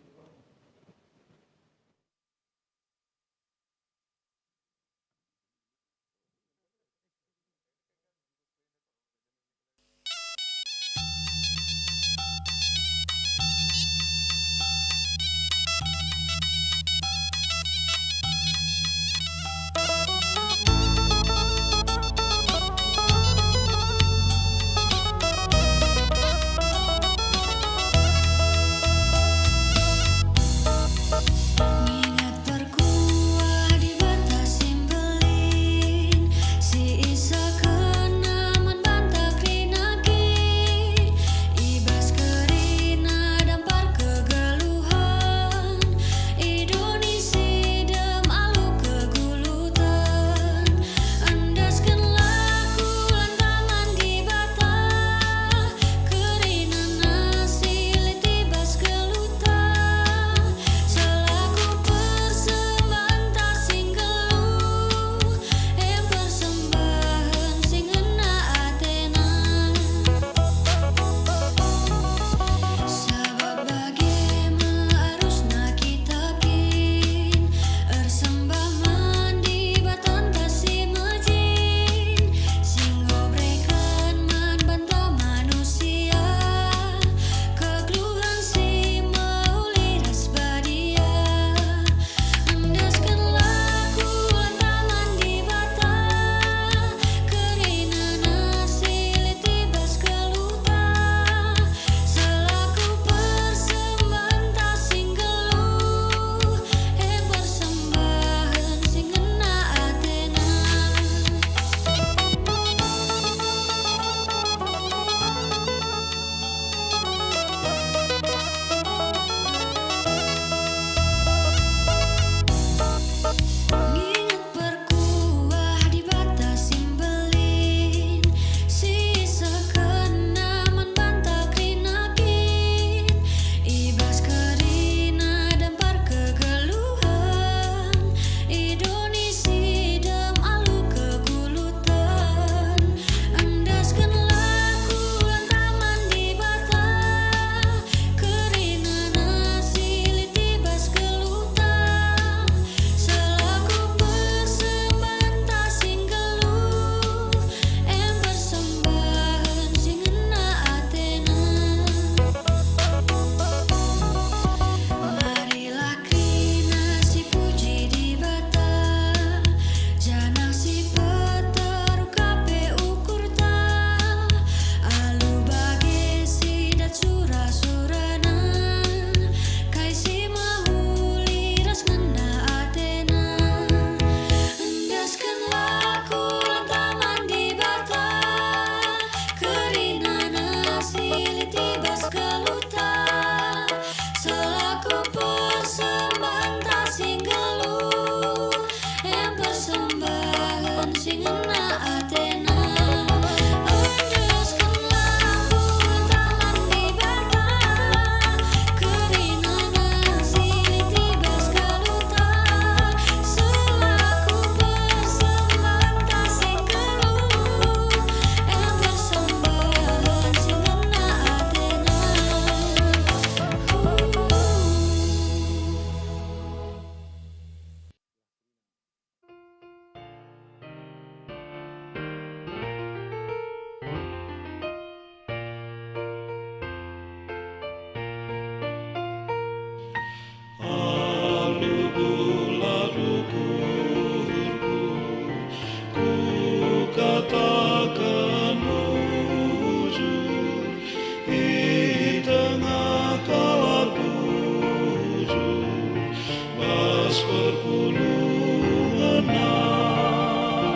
berpuluh enam.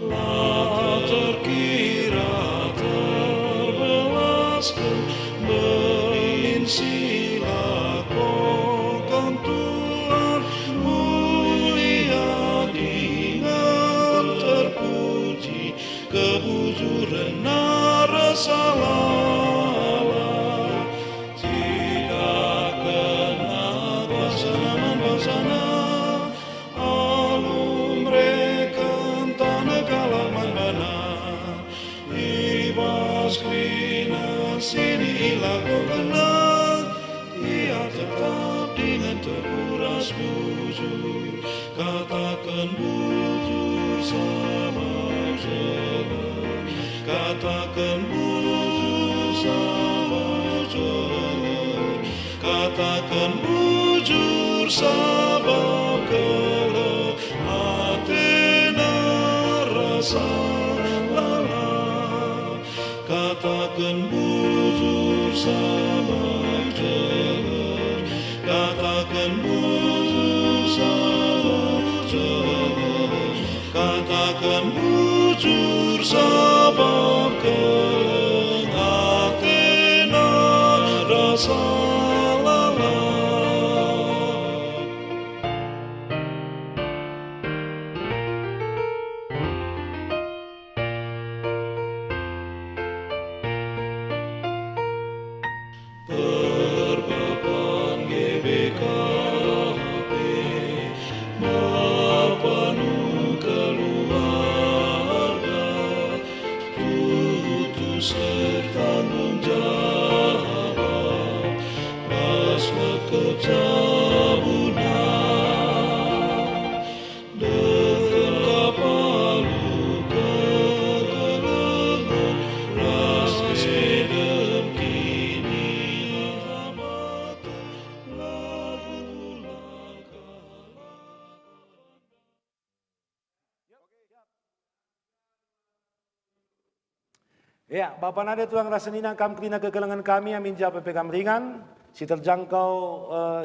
Tak terkira terbelaskan belinsilah kokam Tuhan, mulia dengan terpuji kebujuran narasalah. Tidak kena basana alum rekan tanah kalaman bana, ibas krina sini ilah kau kenal. Ia tetap dengan terkuras bujur, katakan bujur sama jalan, katakan bujur sama jalan, katakan bujur sabab keluh Athena rasa lalah, katakan bujur sabab jalan, katakan bujur sabab jalan, katakan bujur sabab keluh Athena rasa lalah. Perpapan GBKP, Bapa nu keluarga, tutu sertanggung jawab, pas kekejabunan, dengan kapalu kegelengan, ras bedem kini amat lagu langkah. Ya, Bapak Nada tuang rasenina kam krina kegelangan kami amin jawab PPKM ringan. Si terjangkau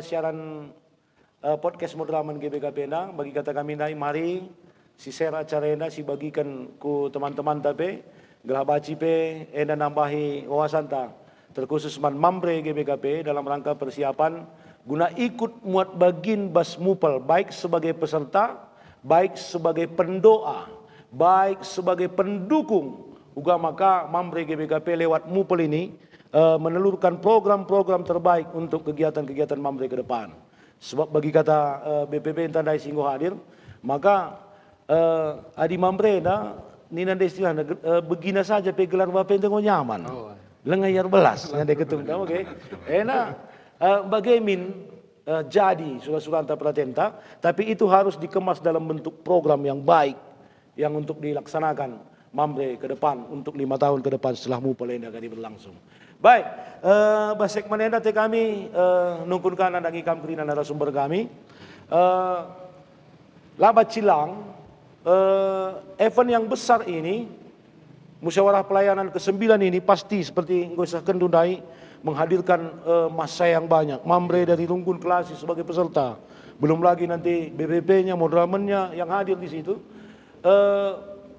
siaran podcast moderaman GBKP na bagi kata kami nai mari si share acara ena si bagikan ku teman-teman tapi gelah baci pe ena nambahi wawasan ta terkhusus man mamre GBKP dalam rangka persiapan guna ikut muat bagin bas mupel baik sebagai peserta, baik sebagai pendoa, baik sebagai pendukung. Juga maka Mamre GBKP lewat MUPEL ini menelurkan program-program terbaik untuk kegiatan-kegiatan Mamre ke depan. Sebab bagi kata BPP yang tandai singgo hadir, maka adi Mamre na nina istilah begina saja pe gelar bapen tengok nyaman. Lengayar belas ngade ketum tahu oke. Ena bagaimana jadi surat-suranta pratenta, tapi itu harus dikemas dalam bentuk program yang baik yang untuk dilaksanakan Mamre ke depan untuk 5 tahun ke depan setelah MUPEL ini akan berlangsung. Baik, basek manenda te kami nungkun kanan dan ikam kerina narasumber kami. Labat Cilang, event yang besar ini, musyawarah pelayanan ke-9 ini pasti seperti Ngusah Kendundai menghadirkan massa yang banyak. Mamre dari Rungkun Kelasi sebagai peserta. Belum lagi nanti BPP-nya, moderamannya yang hadir di situ.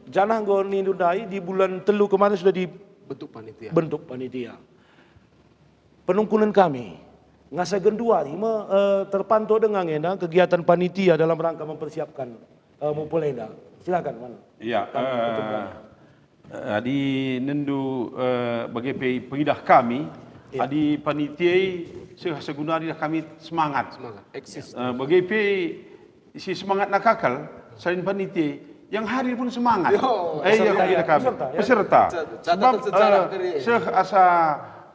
Janah Goni Ndundai di bulan Telu kemarin sudah dibentuk panitia. Penungkunan kami ngasa genduari terpantau dengan kegiatan panitia dalam rangka mempersiapkan Mupelenda. Silakan Man. Ya, adi nendu bagi pengidah kami, adi panitia segunari kami semangat. Eksis. Bagi si semangat nak kakal, selain panitia yang hadir pun semangat. Peserta. Sebab asa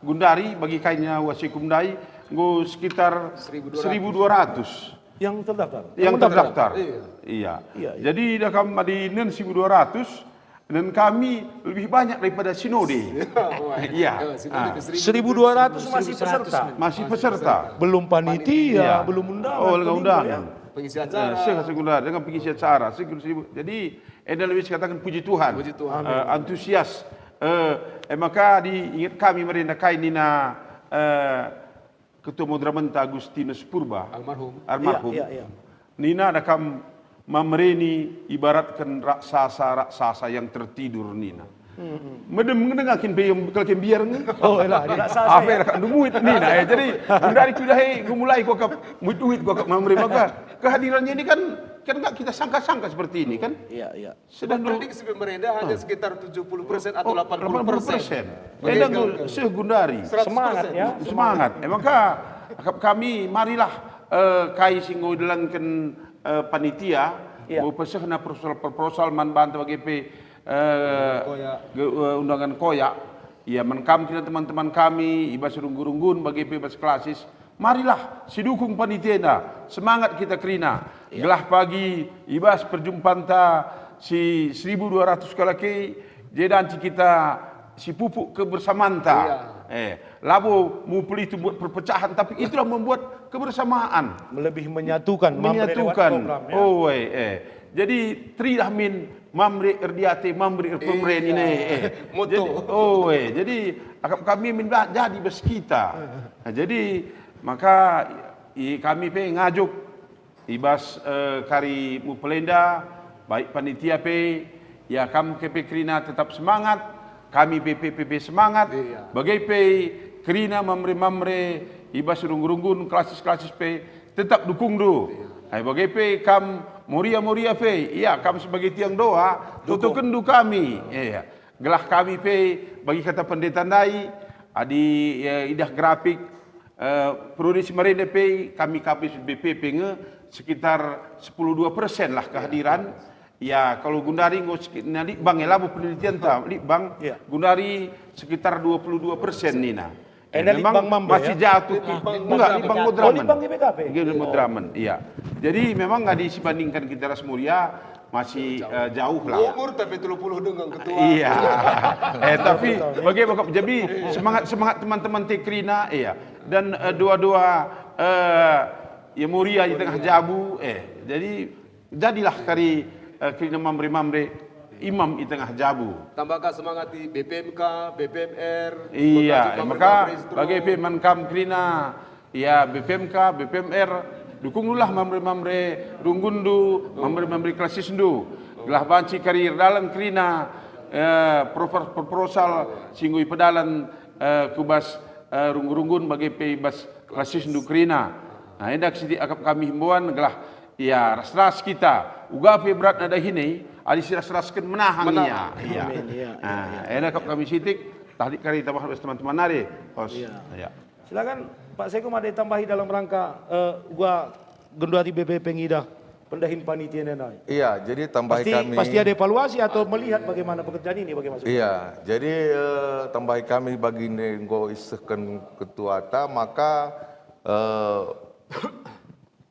Gundari bagi kainnya Wasikumdai go sekitar 1.200 yang terdaftar. Yang terdaftar. Iya. Jadi dah kami di 1.200 dan kami lebih banyak daripada sinode. Iya. 1.200 masih peserta. Masih peserta. Belum panitia, belum undangan. Oh, dengan undangan. Pengisi acara. Sekunder dengan pengisi acara. Jadi, anda lebih katakan puji Tuhan. Antusias. Maka diingat kami mereka kain nina Ketua Modramenta Agustinus Purba almarhum. Iya. Nina ada kam mamreni ibaratkan raksasa yang tertidur Nina. Medem ngendengakin pe yang bekal biar nge. Oh elah, di raksasa. Apa ya kan dumuit Nina ya. Jadi dari kudahe gumulai gua kap muit gua kap mamre maka kehadirannya ini kan enggak kita sangka-sangka seperti ini kan. Iya. Sedang prediksi pemerintah hanya sekitar 70% atau 80%. Edang segundari. Semangat ya. Semangat. Maka kami marilah kai singgo dalankan panitia mau pesehna proposal man bantu bagi undangan koyak. Ya menkam kita teman-teman kami ibas runggun bagi bebas klasis. Marilah sidukung panitia semangat kita kerina. Gelah pagi ibas perjumpaan ta si 1200 kalaki jedanci kita si pupuk kebersamaan ta. Labo mu pelih itu buat perpecahan tapi itulah membuat kebersamaan. Lebih menyatukan. Program, ya? Jadi tridah min mamri erdiate mamri erpemren ini. Moto. Jadi kami min jadi bes kita. Nah, jadi maka kami ngajuk ibas kari Mupelenda baik panitia ya kami KP Krina tetap semangat, kami BPPB semangat, bagai Krina mamre ibas runggun klasis tetap dukung bagai kam Moria iya kami sebagai tiang doa tutup kendu kami gelah kami bagi kata pendeta Ndai adi idah grafik produksi mereka kami BPP sekitar 10-2% lah kehadiran. Ya kalau Gundari nanti bang elabu penelitian bang Gundari sekitar 22% Nina. Memang masih jatuh enggak di Bang Modraman. Bang GBKP. Modraman, iya. Jadi memang nggak disibandingkan kita Ras Muria masih jauh lah. Umur tapi 30 dengan ketua. Iya. Tapi bagaimana jadi semangat teman-teman Tekrina dan dua-dua ya Muria di tengah Jabu jadi jadilah kari Krina mamre imam di tengah Jabu. Tambahkan semangat di BPMK, BPMR. Iya, maka bagi Mankam Krina ya BPMK, BPMR dukunglah mamre runggundu, mamre klasisndu. Gelah banci karir dalam Krina proposal singgui pedalan kubas runggun bagi bas klasisndu Krina. Nah, hendak sidi akap kami himbauan gelah ya ras kita ugape berat nada hini ali siras-raskeun menahangnya. Iya. Nah, hendak kami sitik tadi kari tambah teman-teman nari, Bos. Iya. Silakan Pak Sekum ada tambahi dalam rangka gua Gendari BPP Pengidah pendahin panitia nenai. Iya, jadi tambahi kami. Pasti ada evaluasi atau melihat bagaimana pekerjaan ini bagaimana. Iya, jadi tambahi kami bagi nego isehkan ketua ta maka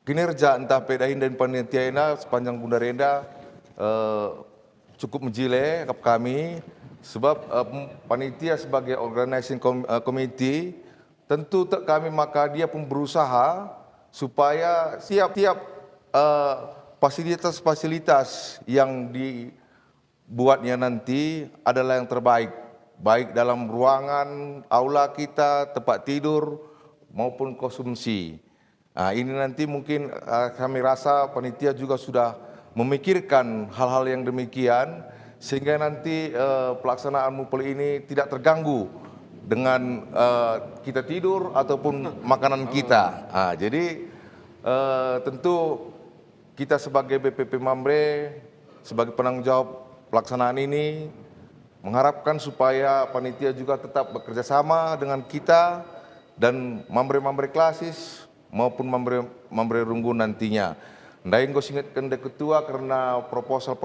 kinerja entah pedahin dan panitia ina sepanjang Gundarenda cukup menjile kami sebab panitia sebagai organizing committee tentu kami maka dia pun berusaha supaya tiap fasilitas yang dibuatnya nanti adalah yang terbaik, baik dalam ruangan, aula kita, tempat tidur maupun konsumsi. Nah, ini nanti mungkin kami rasa panitia juga sudah memikirkan hal-hal yang demikian sehingga nanti pelaksanaan Mupel ini tidak terganggu dengan kita tidur ataupun makanan kita. Nah, jadi tentu kita sebagai BPP Mamre sebagai penanggung jawab pelaksanaan ini mengharapkan supaya panitia juga tetap bekerja sama dengan kita dan mamre-mamre klasis maupun mamre runggun nantinya. Ndaing go singetkan ketua karena proposal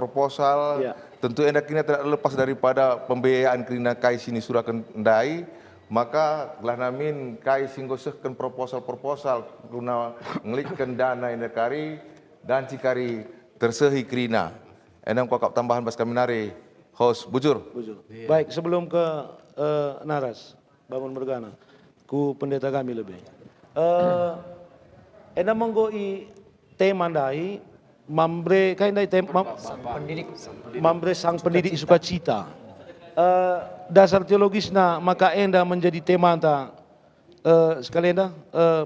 tentu endak ini tidak lepas daripada pembiayaan Krina kai sini surakan ndai maka gelah namin kai singgo sehkan proposal guna ngelikkan dana endakari dan cikari tersehi Krina. Enang kokap tambahan bas kami nari host bujur. Baik, sebelum ke Naras Bangun Mergana ku pendeta kami lebih. Enang menggoi tema ndai mambre kain dai tema mambre sang pendidik sukacita. Dasar teologisna maka enda menjadi tema ta sekalian dah,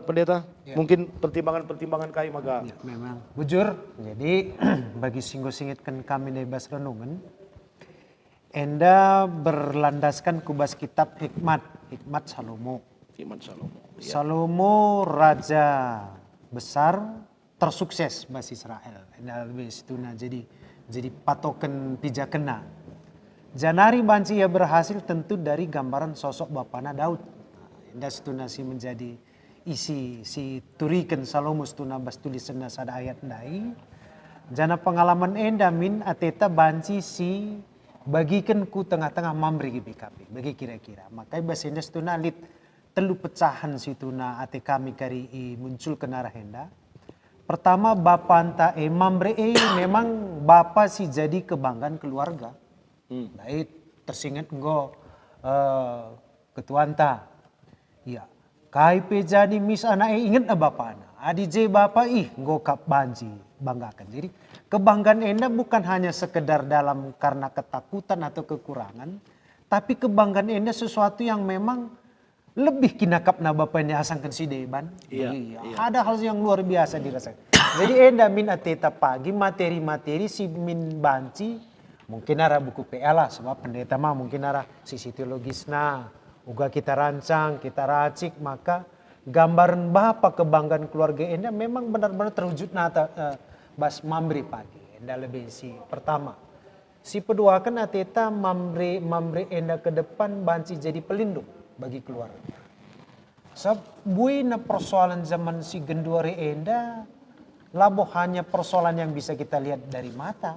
pendeta, mungkin pertimbangan-pertimbangan kami maka. Ya, memang bujur. Jadi bagi singgo-singitkan kami dari bas renungan, enda berlandaskan kubas kitab hikmat Salomo. Iman Salomo. Salomo raja besar tersukses bas Israel. Enda lebih situna jadi patokan pijakena. Janari banci ia berhasil tentu dari gambaran sosok Bapana Daud. Enda situna si menjadi isi si turikan Salomo situna bas tulisan sada ayat dai. Jana pengalaman enda min ateta banci si bagikan ku tengah-tengah mamri BKP bagi kira-kira. Makanya bas enda situna lit telu pecahan situna ate kami kari muncul ke arah enda. Pertama bapa anta mamre memang bapa si jadi kebanggaan keluarga. Baik tersingat engko ketua anta. Ya, KIP jadi mis anak ingat na bapak anak. Adi J bapak ngokap banji banggakan. Jadi kebanggaan enda bukan hanya sekedar dalam karena ketakutan atau kekurangan, tapi kebanggaan enda sesuatu yang memang lebih kinakap na bapak ini asangkan si deban. Iya. Ada hal yang luar biasa dirasakan. Jadi enda min ateta pagi materi-materi si min banci mungkin arah buku PA lah sebab pendeta mah mungkin arah sisi teologisna. Uga kita rancang, kita racik, maka gambaran bapa kebanggaan keluarga enda memang benar-benar terwujud nata bas mamri pagi. Enda lebih si pertama. Si kedua kan ateta mamri enda ke depan banci jadi pelindung bagi keluarga. Sebab buina persoalan zaman si genduari enda labo hanya persoalan yang bisa kita lihat dari mata.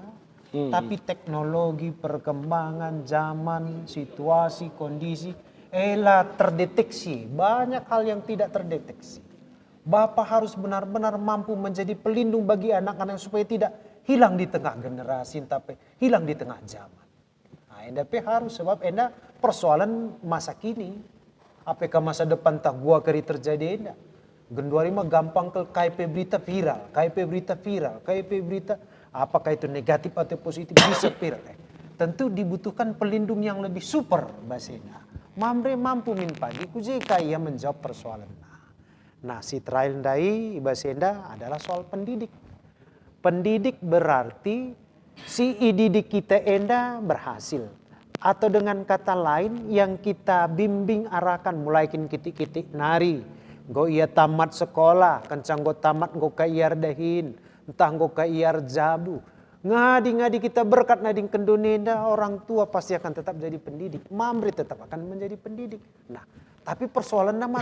Tapi teknologi, perkembangan, zaman, situasi, kondisi terdeteksi. Banyak hal yang tidak terdeteksi. Bapak harus benar-benar mampu menjadi pelindung bagi anak-anak supaya tidak hilang di tengah generasi, tapi hilang di tengah zaman. Nah, enda harus sebab enda persoalan masa kini. Apakah masa depan tak gua keri terjadi enda? Genduari mah gampang ke KIP berita viral, KIP berita apakah itu negatif atau positif bisa viral. Tentu dibutuhkan pelindung yang lebih super basena. Mamre mampu min pagi kujeka ia menjawab persoalan. Nah si terakhir dai basenda adalah soal pendidik. Pendidik berarti si didik kita enda berhasil. Atau dengan kata lain yang kita bimbing arahkan mulai kitik-kitik nari. Go ia tamat sekolah, kencang go tamat go ka iar dahin, entah go ka iar jabu. Ngadi-ngadi kita berkat nading kendonenda, orang tua pasti akan tetap jadi pendidik. Mamri tetap akan menjadi pendidik. Nah, tapi persoalan nama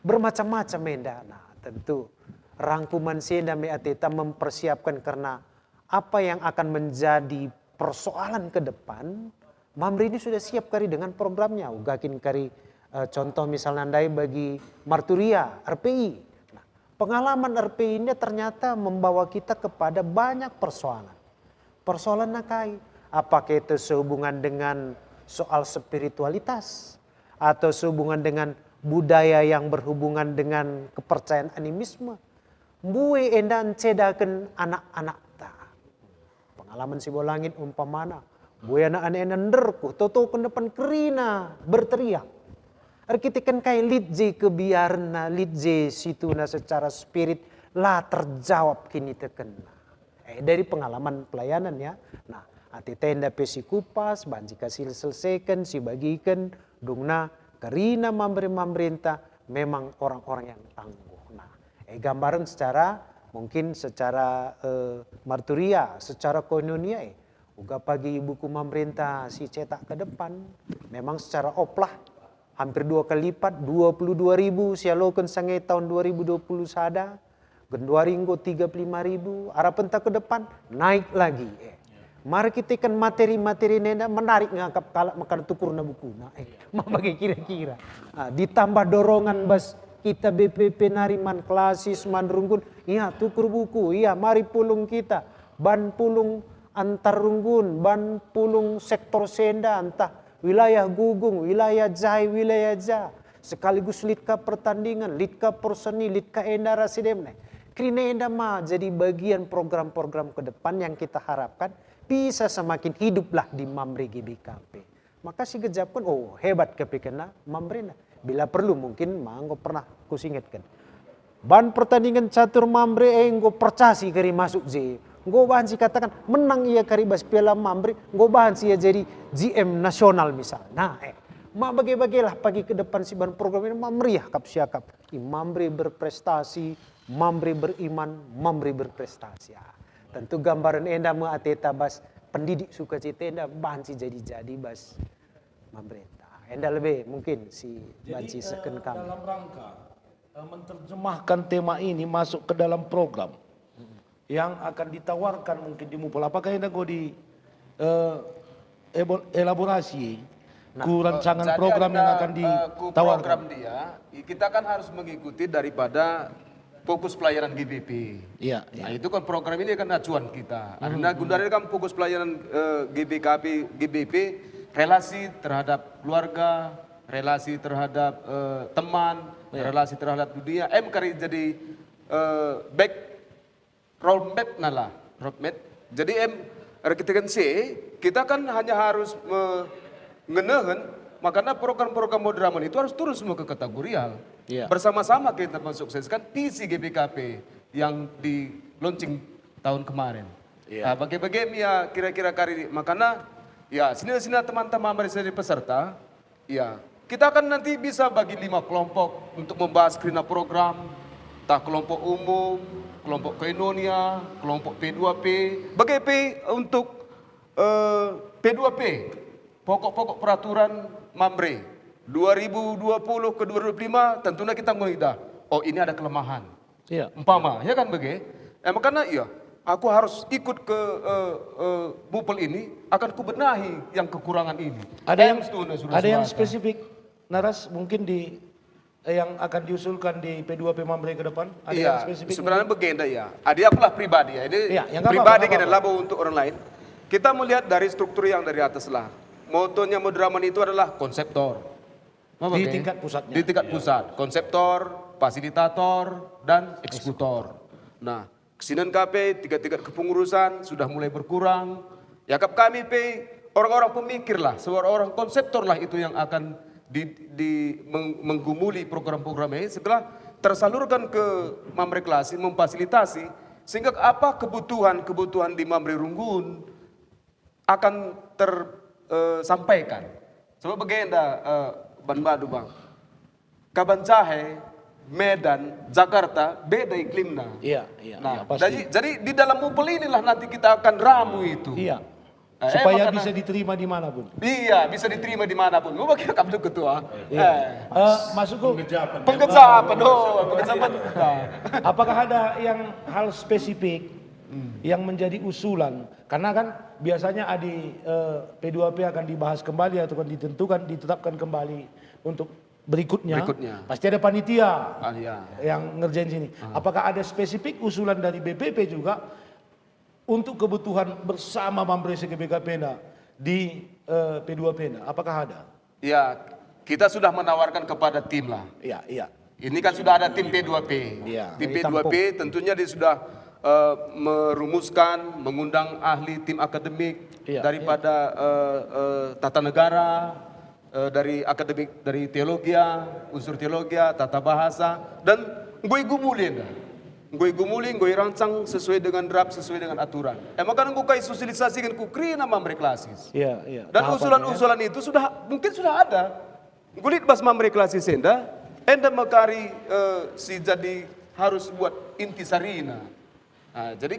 bermacam-macam enda. Nah, tentu rangkuman senda me ateta mempersiapkan karena apa yang akan menjadi persoalan ke depan. Mamri ini sudah siap kari dengan programnya. Ugakin kari contoh misalnya andai bagi Marturia, RPI. Nah, pengalaman RPI ini ternyata membawa kita kepada banyak persoalan. Persoalan nakai, apakah itu sehubungan dengan soal spiritualitas atau sehubungan dengan budaya yang berhubungan dengan kepercayaan animisme. Mbue endan cedakan anak-anak ta. Pengalaman si bolangit umpamana. Mbue anak-anak endan derku, toto ke depan kerina berteriak. Arkitekan kai lidje kebiarna, lidje situna secara spirit lah terjawab kini tekena. Dari pengalaman pelayanan ya. Nah, ati tenda pesi kupas, banji kasih selesaikan, si bagikan, dungna, karina pemerintah memang orang-orang yang tangguh. Nah, gambaran secara mungkin secara marturia, secara koinonia, uga pagi ibuku pemerintah si cetak ke depan, memang secara oplah hampir 2 kali lipat, 22.000 sialokan sangai tahun 2020 sada. Genduaringgo 35.000, harapan tak ke depan naik lagi. Mari kita kan materi-materi nenda menarik ngangkap kalak makan tukur na buku. Bagi kira-kira. Ditambah dorongan bas kita BPP nariman klasis manrunggun. Iya tukur buku, iya mari pulung kita. Ban pulung antar runggun, ban pulung sektor senda antah wilayah gugung, wilayah jai, wilayah ja. Sekaligus litka pertandingan, litka perseni, litka endara sidem. Krina enda mah jadi bagian program-program ke depan yang kita harapkan bisa semakin hiduplah di Mamri GBKP. Maka si gejapkan, oh hebat kepikirna Mamrina. Bila perlu mungkin manggo pernah kusingetkan. Ban pertandingan catur mambre enggo percasi kari masuk J. Nggo bahan si katakan menang ia kari bas Piala Mambre, nggo bahan si ia jadi GM nasional misal. Nah, bagi-bagilah pagi ke depan si ban program ini mamriah kap siakap. Mambre berprestasi, mambre beriman, mambre berprestasi. Tentu gambaran enda mu ateta bas pendidik sukacita enda bahan si jadi bas mambre. Enda lebih mungkin si banci seken kami. Dalam rangka menerjemahkan tema ini masuk ke dalam program yang akan ditawarkan mungkin di Mupol. Apakah Enda di elaborasi rancangan program yang akan ditawarkan? Program dia, kita kan harus mengikuti daripada fokus pelayanan GBP. Iya. Nah itu kan program ini kan acuan kita. Karena Gundari kan fokus pelayanan GBP, relasi terhadap keluarga, relasi terhadap teman, relasi terhadap dunia. Kari jadi back roadmap nala, roadmap. Jadi kita kita kan hanya harus mengenahan, makanya program-program moderaman itu harus turun semua ke kategorial. Iya. Bersama-sama kita mensukseskan visi GBKP yang di launching tahun kemarin. Iya. Nah, bagi-bagi ya kira-kira kali makanya ya sini teman-teman dari peserta, ya kita akan nanti bisa bagi 5 kelompok untuk membahas kerina program, entah kelompok umum, kelompok koinonia, kelompok P2P, bagi P untuk P2P, pokok-pokok peraturan Mambre 2020 ke 2025 tentunya kita melihat, oh ini ada kelemahan. Iya. Umpama, ya kan bagi? Makanya iya, aku harus ikut ke Mupol ini, akan kubenahi yang kekurangan ini. Ada yang spesifik, Naras, mungkin di yang akan diusulkan di P2P Mambre ke depan? Ada yang spesifik? Sebenarnya begini ya. Ada akulah pribadi ya. Ini yang pribadi kita labo untuk orang lain. Kita melihat dari struktur yang dari atas lah. Motonya moderaman itu adalah konseptor. Di tingkat pusatnya. Di tingkat pusat. Konseptor, fasilitator, dan eksekutor. Nah, kesinian KP, tingkat-tingkat kepengurusan sudah mulai berkurang. Ya kami orang-orang pemikir lah, orang konseptor lah itu yang akan menggumuli program-program ini setelah tersalurkan ke Mamre Klasi, memfasilitasi sehingga apa kebutuhan di Mamre Runggun akan tersampaikan. Sebab begini Ban Badu Bang, Kabanjahe, Medan, Jakarta beda iklimnya. Iya. Nah, Pasti. jadi di dalam Mupol inilah nanti kita akan ramu itu. Iya. Supaya bisa diterima dimanapun. Iya, bisa diterima dimanapun. Mau bagi kamu ketua. Masuk ke penggejapan. Apakah ada yang hal spesifik yang menjadi usulan? Karena kan biasanya P2P akan dibahas kembali atau ditetapkan kembali untuk berikutnya. Pasti ada panitia yang ngerjain sini. Apakah ada spesifik usulan dari BPP juga untuk kebutuhan bersama Mambre GBKP di P2P? Apakah ada? Ya, kita sudah menawarkan kepada tim lah. Iya. Ini kan sudah ada tim P2P. Iya. Tim P2P tentunya dia sudah merumuskan, mengundang ahli tim akademik daripada tata negara, dari akademik, dari teologi, unsur teologi, tata bahasa, dan gue gumuli, gue rancang sesuai dengan draft, sesuai dengan aturan. Maka gue kai sosialisasikan kukrina Mamre Klasis. Iya. Dan usulan-usulan itu mungkin sudah ada. Gue lihat bas Mamre Klasis enda makari si jadi harus buat intisarina. Nah, jadi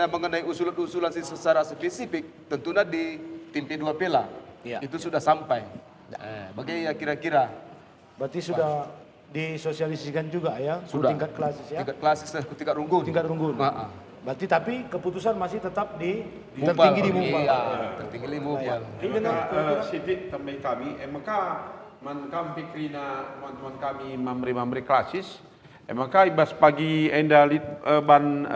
mengenai usulan-usulan secara spesifik tentunya di tim P2P lah. Itu sudah sampai. Bagaimana ya kira-kira? Berarti sudah disosialisasikan juga ya, sudah. Tingkat klasis ya. Tingkat klasis dan tingkat runggun. Berarti tapi keputusan masih tetap tertinggi di Mupal. Iya, tertinggi di Mupal. Sidik tambah kami, maka kami pikrina teman-teman kami Mamre Klasis. Maka ibas pagi enda ban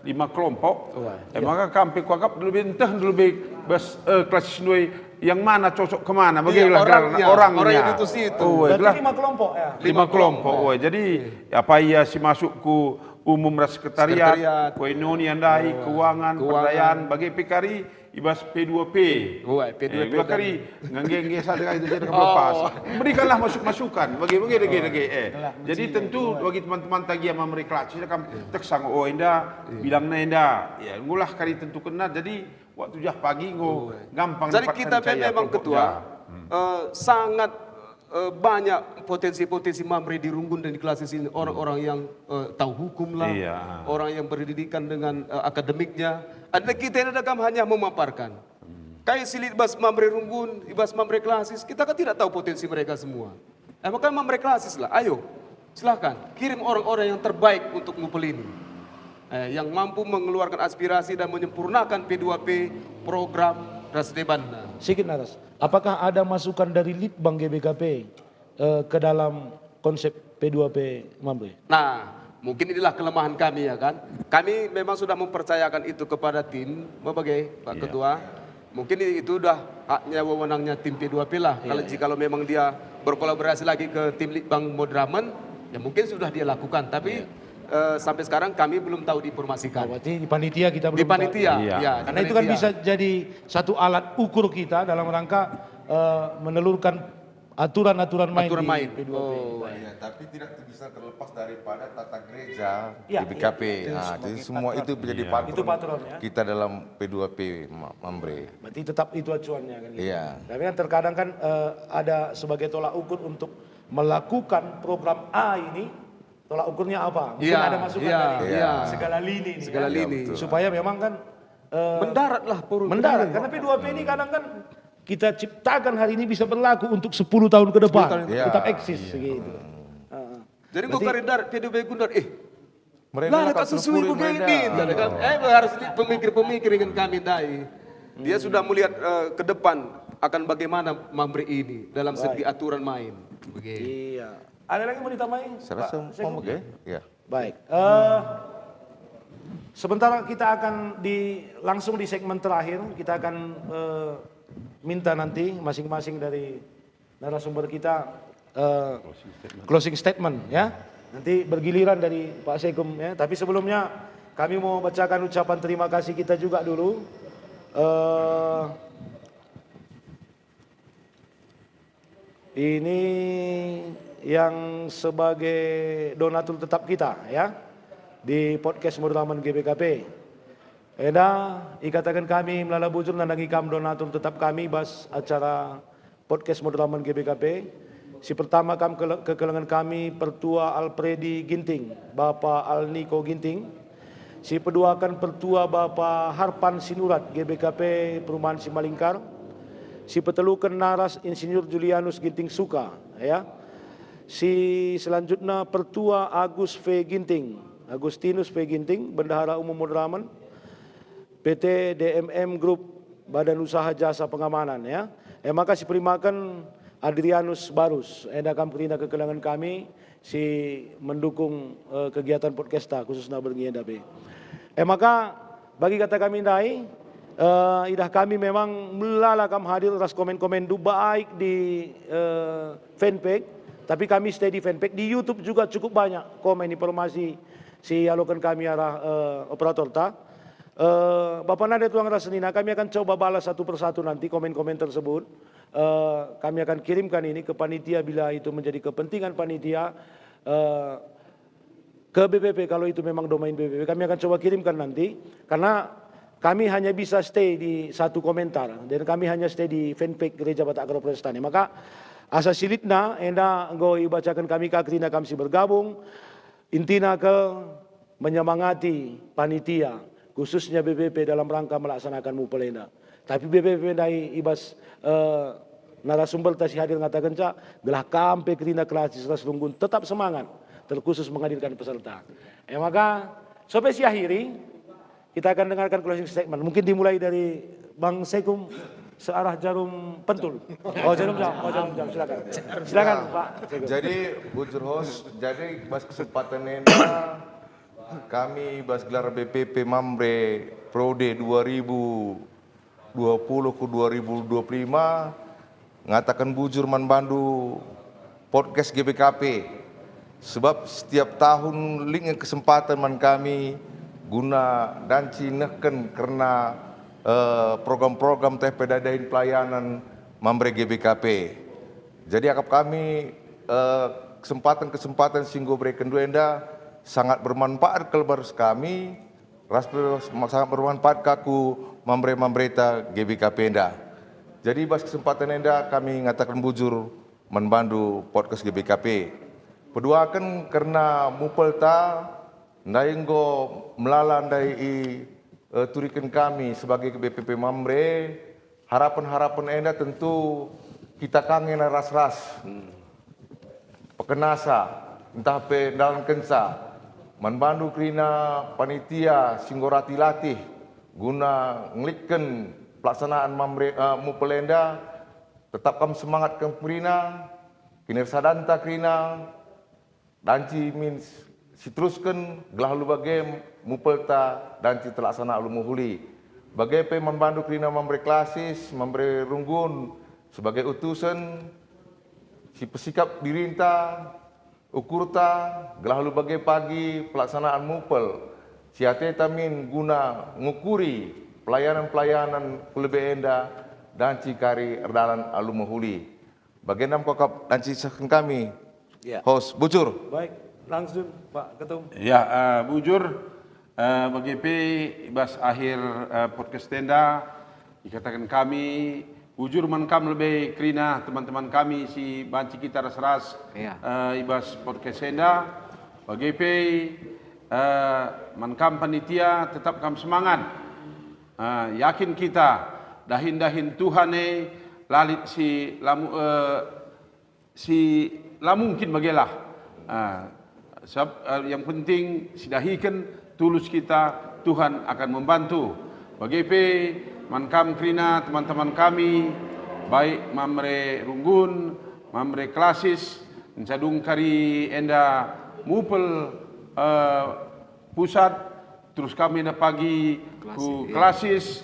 5 kelompok. Maka kami kuakap lebih entah lebih kelas Sinoi yang mana cocok kemana? Bagaimana orangnya, orangnya? orang yang diutus itu. Berarti 5 kelompok ya? 5 kelompok. Jadi apa ia si masuk ke umum sekretariat, koinoni andai, keuangan, perdayaan, bagi PKRI ibas P2P. P2P. Dua kali ngangge saja itu jadi lepas. Berikanlah masukan bagi. Jadi tentu bagi teman-teman tagi yang mereka kita kan teksang enda bilangnya enda. Ya ngulah kali tentu kena jadi waktu jah pagi gampang. Jadi kita memang ketua sangat banyak potensi-potensi Mamre di Runggun dan di kelas ini, orang-orang yang tahu hukum lah, orang yang berpendidikan dengan akademiknya. Ada kita ini hanya memaparkan. Kayak silit Ibas Mamre Runggun, Ibas Mamre Klasis, kita kan tidak tahu potensi mereka semua. Maka Mamre Klasis lah, ayo silahkan kirim orang-orang yang terbaik untuk ngupel ini. Yang mampu mengeluarkan aspirasi dan menyempurnakan P2P program Rasdebana. Sikit Naras, apakah ada masukan dari Litbang GBKP ke dalam konsep P2P Mamre? Nah, mungkin inilah kelemahan kami ya kan. Kami memang sudah mempercayakan itu kepada tim, Bapak Ketua. Mungkin itu udah haknya wewenangnya tim P2P lah. Kalau memang dia berkolaborasi lagi ke tim Litbang Modraman, ya mungkin sudah dia lakukan. Tapi sampai sekarang kami belum tahu diinformasikan. Berarti di panitia kita belum Di panitia, ya. Karena itu kan bisa jadi satu alat ukur kita dalam rangka menelurkan aturan-aturan main di P2P. Ya, tapi tidak bisa terlepas daripada tata gereja Ya, di BKP. Jadi semua itu menjadi Itu patron ya. kita dalam P2P Mamre. Berarti tetap itu acuannya kan. Gitu. Iya. Tapi kan terkadang kan ada sebagai tolak ukur untuk melakukan program A ini. Tolak ukurnya apa? Mungkin ada masukan dari segala lini nih. Segala lini. Supaya memang kan mendaratlah mendarat. Karena P2P ini kadang kan kita ciptakan hari ini bisa berlaku untuk 10 tahun ke depan. Tetap eksis gitu. Jadi kok karidar P2P Gundar Mereka lah tak sesuai begini. Kan? Harus pemikir-pemikir dengan kami dai. Dia sudah melihat ke depan akan bagaimana Mamre ini dalam segi aturan main. Begitu. Iya. Ada lagi mau ditambahin? Saya rasa oke. Ya. Baik. Sebentar kita akan langsung di segmen terakhir kita akan minta nanti masing-masing dari narasumber kita closing statement ya. Nanti bergiliran dari Pak Sekum ya. Tapi sebelumnya kami mau bacakan ucapan terima kasih kita juga dulu. Ini yang sebagai donatur tetap kita ya di podcast Modraman GBKP. Ikatakan kami melalui bujur nandangi kam donatur tetap kami bas acara podcast Modraman GBKP. Si pertama kam kekelangan kami Pertua Alpredi Ginting, Bapak Alniko Ginting. Si kedua kan Pertua Bapak Harpan Sinurat GBKP Perumahan Simalingkar. Si petelukan Naras Insinyur Julianus Ginting Suka ya. Si selanjutnya Pertua Agus V. Ginting, Agustinus V. Ginting, Bendahara Umum Modraman, PT DMM Group, Badan Usaha Jasa Pengamanan ya. Maka si perimakan Adrianus Barus, endakam kerina kekelangan kami, si mendukung kegiatan podcasta khususnya berngiedabe. Maka bagi kata kami dai, idah kami memang melalakam hadir atas komen-komen du baik di fanpage. Tapi kami stay di fanpage, di YouTube juga cukup banyak komen informasi si alokan kami arah operator ta. Bapak Nada Tuang Rasenina, kami akan coba balas satu persatu nanti komen-komen tersebut. Kami akan kirimkan ini ke panitia bila itu menjadi kepentingan panitia ke BPP kalau itu memang domain BPP. Kami akan coba kirimkan nanti karena kami hanya bisa stay di satu komentar dan kami hanya stay di fanpage Gereja Batak Agro Protestan. Maka asa silitna enda engkau bacakan kami kakrina kami bergabung intina ke menyemangati panitia khususnya BPP dalam rangka melaksanakan mupelenda. Tapi BPP dai ibas narasumber tadi hadir ngatakan cak gelah kampe krina klasis Rasdunggun tetap semangat terkhusus menghadirkan peserta. Maka sampai si akhiri kita akan dengarkan closing statement. Mungkin dimulai dari Bang Sekum searah jarum pentul. Jarum jam, silakan. Silakan Pak Sekum. Jadi bujur host, jadi bas kesempatan ini kami bas gelar BPP Mamre Prode 2023 20 ke 2025 ngatakan bujur manbandu podcast GBKP sebab setiap tahun link kesempatan man kami guna dan cinehken karena program-program teh pedadahin pelayanan mambre GBKP. Jadi akap kami kesempatan-kesempatan singgo berikan duenda sangat bermanfaat keluar kami, sangat bermanfaat kaku mambre-mambreta GBKP enda. Jadi bas kesempatan enda kami ngatakan bujur membantu podcast GBKP. Kedua kan karena mupelta ndainggo melalandai turikan kami sebagai BPP Mambre, harapan-harapan enda tentu kita kangen ras-ras. Pekenasa, entah pe dalam kensa, membantu krina panitia singgorati latih guna ngelikken pelaksanaan Mambre mupelenda, tetapkan semangat kemprina, kinerja danta krina, danci means sitruskan gelah lu bagem mupelta danci terlaksana alumuhuli. Bagai pe membantu krina Mambre klasis, Mambre runggun sebagai utusan si pesikap dirinta ukurta gelah lu bagai pagi pelaksanaan mupel si atetamin guna ngukuri pelayanan-pelayanan kulebe enda dan cikari erdalan alumuhuli. Bagian kokap dan cisakan kami. Ya. Host bujur. Baik, langsung Pak Ketum. Ya, bujur BGP ibas akhir podcast tenda dikatakan kami bujur mankam lebih kerina teman-teman kami si banci kita ras-ras ibas podcast tenda BGP mankam panitia tetap kam semangat yakin kita dahin-dahin Tuhan lalit si lamu mungkin bagilah yang penting sidahikan tulus kita Tuhan akan membantu. BGP mankam krina teman-teman kami baik Mamre Runggun, Mamre Klasis, Encadung kari enda mupel pusat, terus kami enda pagi ku Klasis,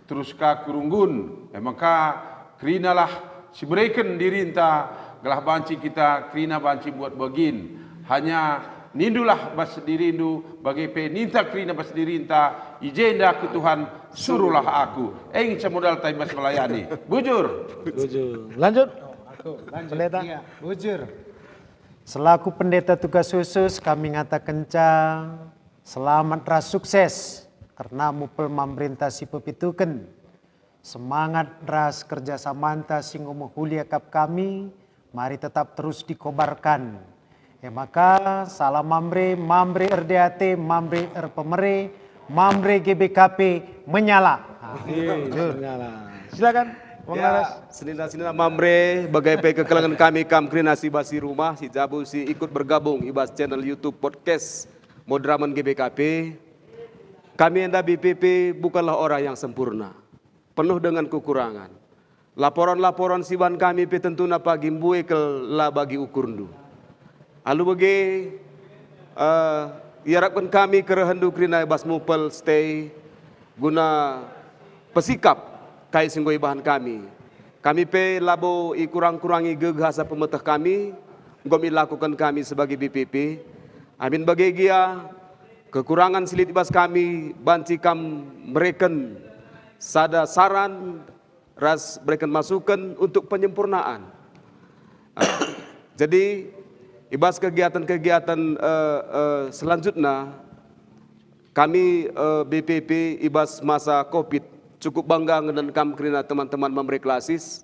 terus ka Kurunggun. Maka krinalah si bereken dirinta gelah banci kita krina banci buat bagin. Hanya nindulah bas dirindu bagi pe ninta krina bas dirinta ijenda ke Tuhan suruhlah aku semodal tai bas melayani bujur Lanjut. Pendeta. Iya, bujur. Selaku pendeta tugas khusus kami ngatakan selamat ras sukses karena mupel memerintah si pepituken semangat ras kerjasamanta singgo muhulia kap kami mari tetap terus dikobarkan. Maka salam Mambre, Mambre RDAT, Mambre Pemere, Mambre GBKP menyala. Menyala. Silakan, Bang Laras. Senina-senina Mambre, bagai kekelangan kami kamkrinasi basi rumah, si Jabu si ikut bergabung ibas channel YouTube podcast Modraman GBKP. Kami enda BPP bukanlah orang yang sempurna, penuh dengan kekurangan. Laporan-laporan siban kami petentuna pagi mbue lah bagi ukurndu. Alu bagi iarapkan kami kerehendu krina bas mupel stay guna pesikap kai singgoi bahan kami. Kami pe labo kurang-kurangi gegasa pemetah kami, gomi lakukan kami sebagai BPP. Amin bagi gia kekurangan silit bas kami banci kam mereken sada saran ras berikan masukan untuk penyempurnaan. Jadi ibas kegiatan-kegiatan selanjutnya kami BPP ibas masa Covid cukup bangga dengan kam krina teman-teman Mambre Klasis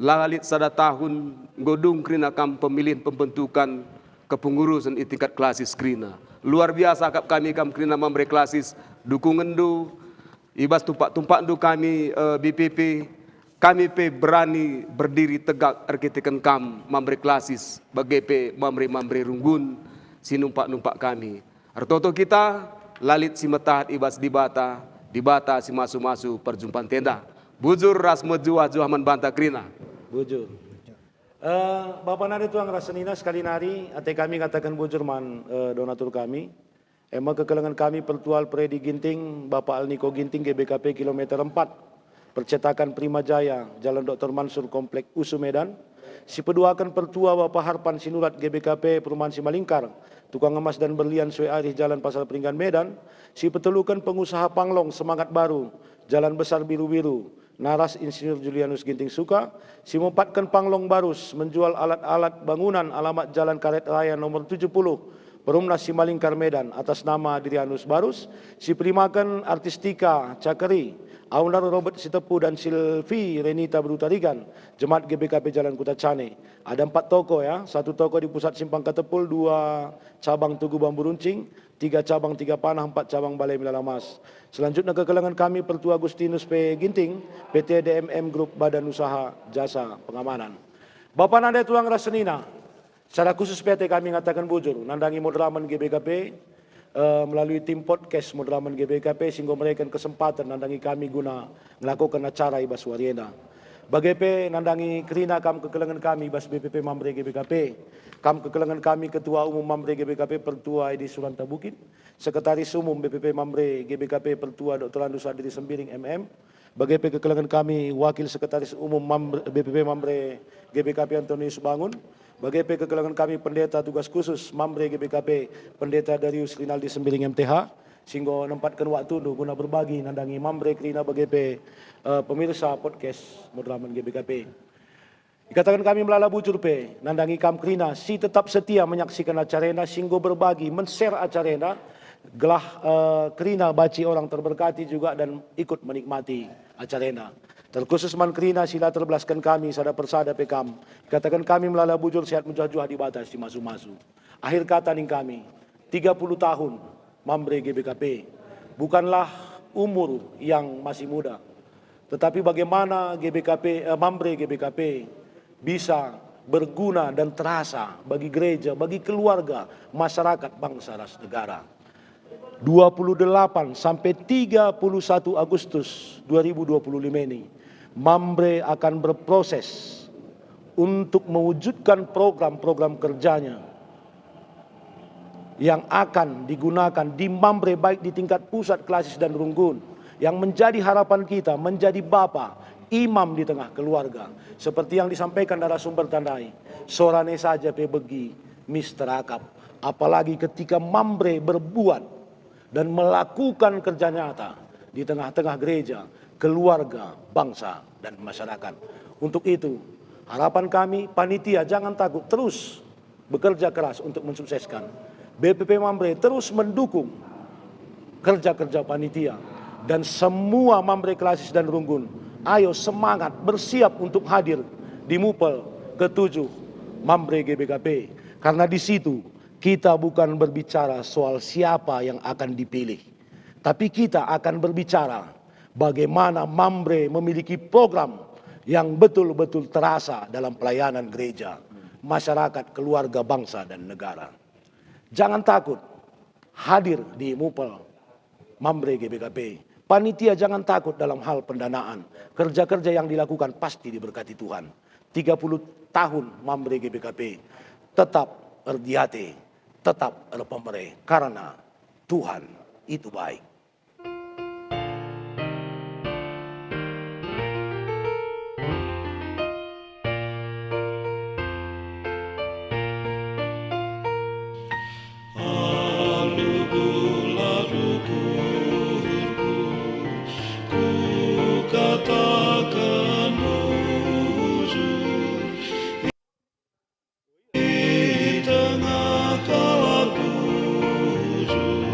lalit sada tahun godung krina kam pemilihan pembentukan kepengurusan di tingkat klasis krina luar biasa kap kami kam krina Mambre Klasis dukungan du ibas tumpak-tumpak du kami BPP kami pe berani berdiri tegak arkitekan kam Mambre Klasis bagai pe Mambre Runggun si numpak-numpak kami. Artoto kita lalit si metahat ibas di bata si masu-masu perjumpaan tenda. Bujur ras mejuah man banta krina. Bujur. Bapak nade tuang rasenina sekali nari ate kami katakan bujur man donatur kami. Emang kekelangan kami pertual Predi Ginting, Bapak Alniko Ginting GBKP kilometer 4. Percetakan Prima Jaya, Jalan Dr. Mansur, Komplek Usu, Medan. Si peduakan Pertua Bapak Harpan Sinurat GBKP Perumahan Simalingkar, Tukang Emas dan Berlian Sue Arif, Jalan Pasar Peringgan, Medan. Si petelukan Pengusaha Panglong Semangat Baru, Jalan Besar Biru-Biru, Naras Insinyur Julianus Ginting Suka. Si mempatkan Panglong Barus menjual alat-alat bangunan, alamat Jalan Karet Raya nomor 70, Perumnas Simalingkar, Medan, atas nama Adrianus Barus. Si primakan Artistika Cakeri, Owner Robert Sitepu dan Silvi Renita Berutarigan, Jemaat GBKP Jalan Kutacane. Ada 4 toko ya, 1 toko di Pusat Simpang Katepul, 2 cabang Tugu Bambu Runcing, 3 cabang Tiga Panah, 4 cabang Balai Milalamas. Selanjutnya kekelangan kami Pertua Agustinus P. Ginting, PT DMM Group Badan Usaha Jasa Pengamanan. Bapak Nandai Tulang Rasenina, secara khusus PT kami ngatakan bujur, nandangi Modraman GBKP, melalui tim podcast Modraman GBKP sehingga mereka kesempatan nandangi kami guna melakukan acara ibas wariena. BGP nandangi kerina kam kekelangan kami ibas BPP Mamre GBKP. Kam kekelangan kami Ketua Umum Mamre GBKP Pertua Edi Suranta Bukit, Sekretaris Umum BPP Mamre GBKP Pertua Dr. Andus Adri Sembiring MM. BGP kekelangan kami Wakil Sekretaris Umum BPP Mamre GBKP Antonius Bangun. BGP kekelangan kami Pendeta Tugas Khusus Mamre GBKP Pendeta Darius Rinaldi Sembiring MTH, sehingga nempatkan waktu guna berbagi nandangi Mamre Krina BGP pemirsa podcast Modraman GBKP. Dikatakan kami melala bujur P, nandangi kam Krina si tetap setia menyaksikan acarena sehingga berbagi men-share acarena gelah Krina baci orang terberkati juga dan ikut menikmati acarena. Terkhusus man Krina sila terbelaskan kami sada persada pekam. Katakan kami melala bujur sehat menjuah-juah di batas di masu-masu. Akhir kata ning kami 30 tahun Mamre GBKP bukanlah umur yang masih muda. Tetapi bagaimana Mamre GBKP bisa berguna dan terasa bagi gereja, bagi keluarga, masyarakat, bangsa dan negara. 28 sampai 31 Agustus 2025 ini Mamre akan berproses untuk mewujudkan program-program kerjanya yang akan digunakan di Mamre baik di tingkat pusat, klasis dan runggun, yang menjadi harapan kita menjadi bapa, imam di tengah keluarga. Seperti yang disampaikan narasumber tandai, sorane saja pebegi misterakap, apalagi ketika Mamre berbuat dan melakukan kerja nyata di tengah-tengah gereja, keluarga, bangsa, dan masyarakat. Untuk itu, harapan kami, panitia jangan takut, terus bekerja keras untuk mensukseskan. BPP Mamre terus mendukung kerja-kerja panitia dan semua Mamre klasis dan runggun. Ayo semangat, bersiap untuk hadir di Mupel ke-7 Mamre GBKP. Karena di situ kita bukan berbicara soal siapa yang akan dipilih, tapi kita akan berbicara bagaimana Mamre memiliki program yang betul-betul terasa dalam pelayanan gereja, masyarakat, keluarga, bangsa, dan negara. Jangan takut hadir di Mupel Mamre GBKP. Panitia jangan takut dalam hal pendanaan. Kerja-kerja yang dilakukan pasti diberkati Tuhan. 30 tahun Mamre GBKP. Tetap erdiate, tetap erpemere, karena Tuhan itu baik. Katakan bujur di tengah kala bujur,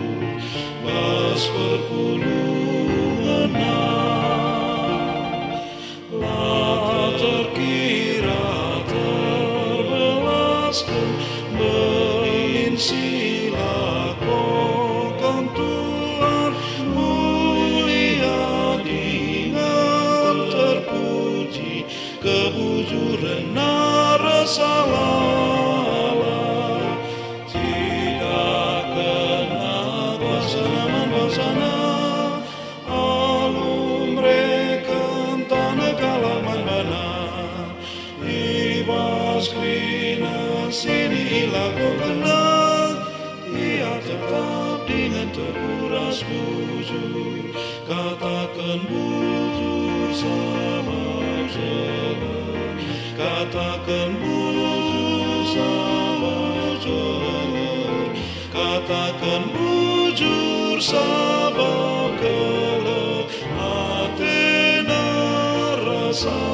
bas perpuluhan lah terkira terbelaskan belin sila kokon Tuhan mulia dengan terpuji kebujuran narasalah jika kena basana alum rekan tanah kalaman bana ibas krina sini laku kena ia tetap dengan terkuras bujur katakan bujur sabab salah. Katakan bujur sabab salah. Katakan bujur sabab kalah. Athena rasa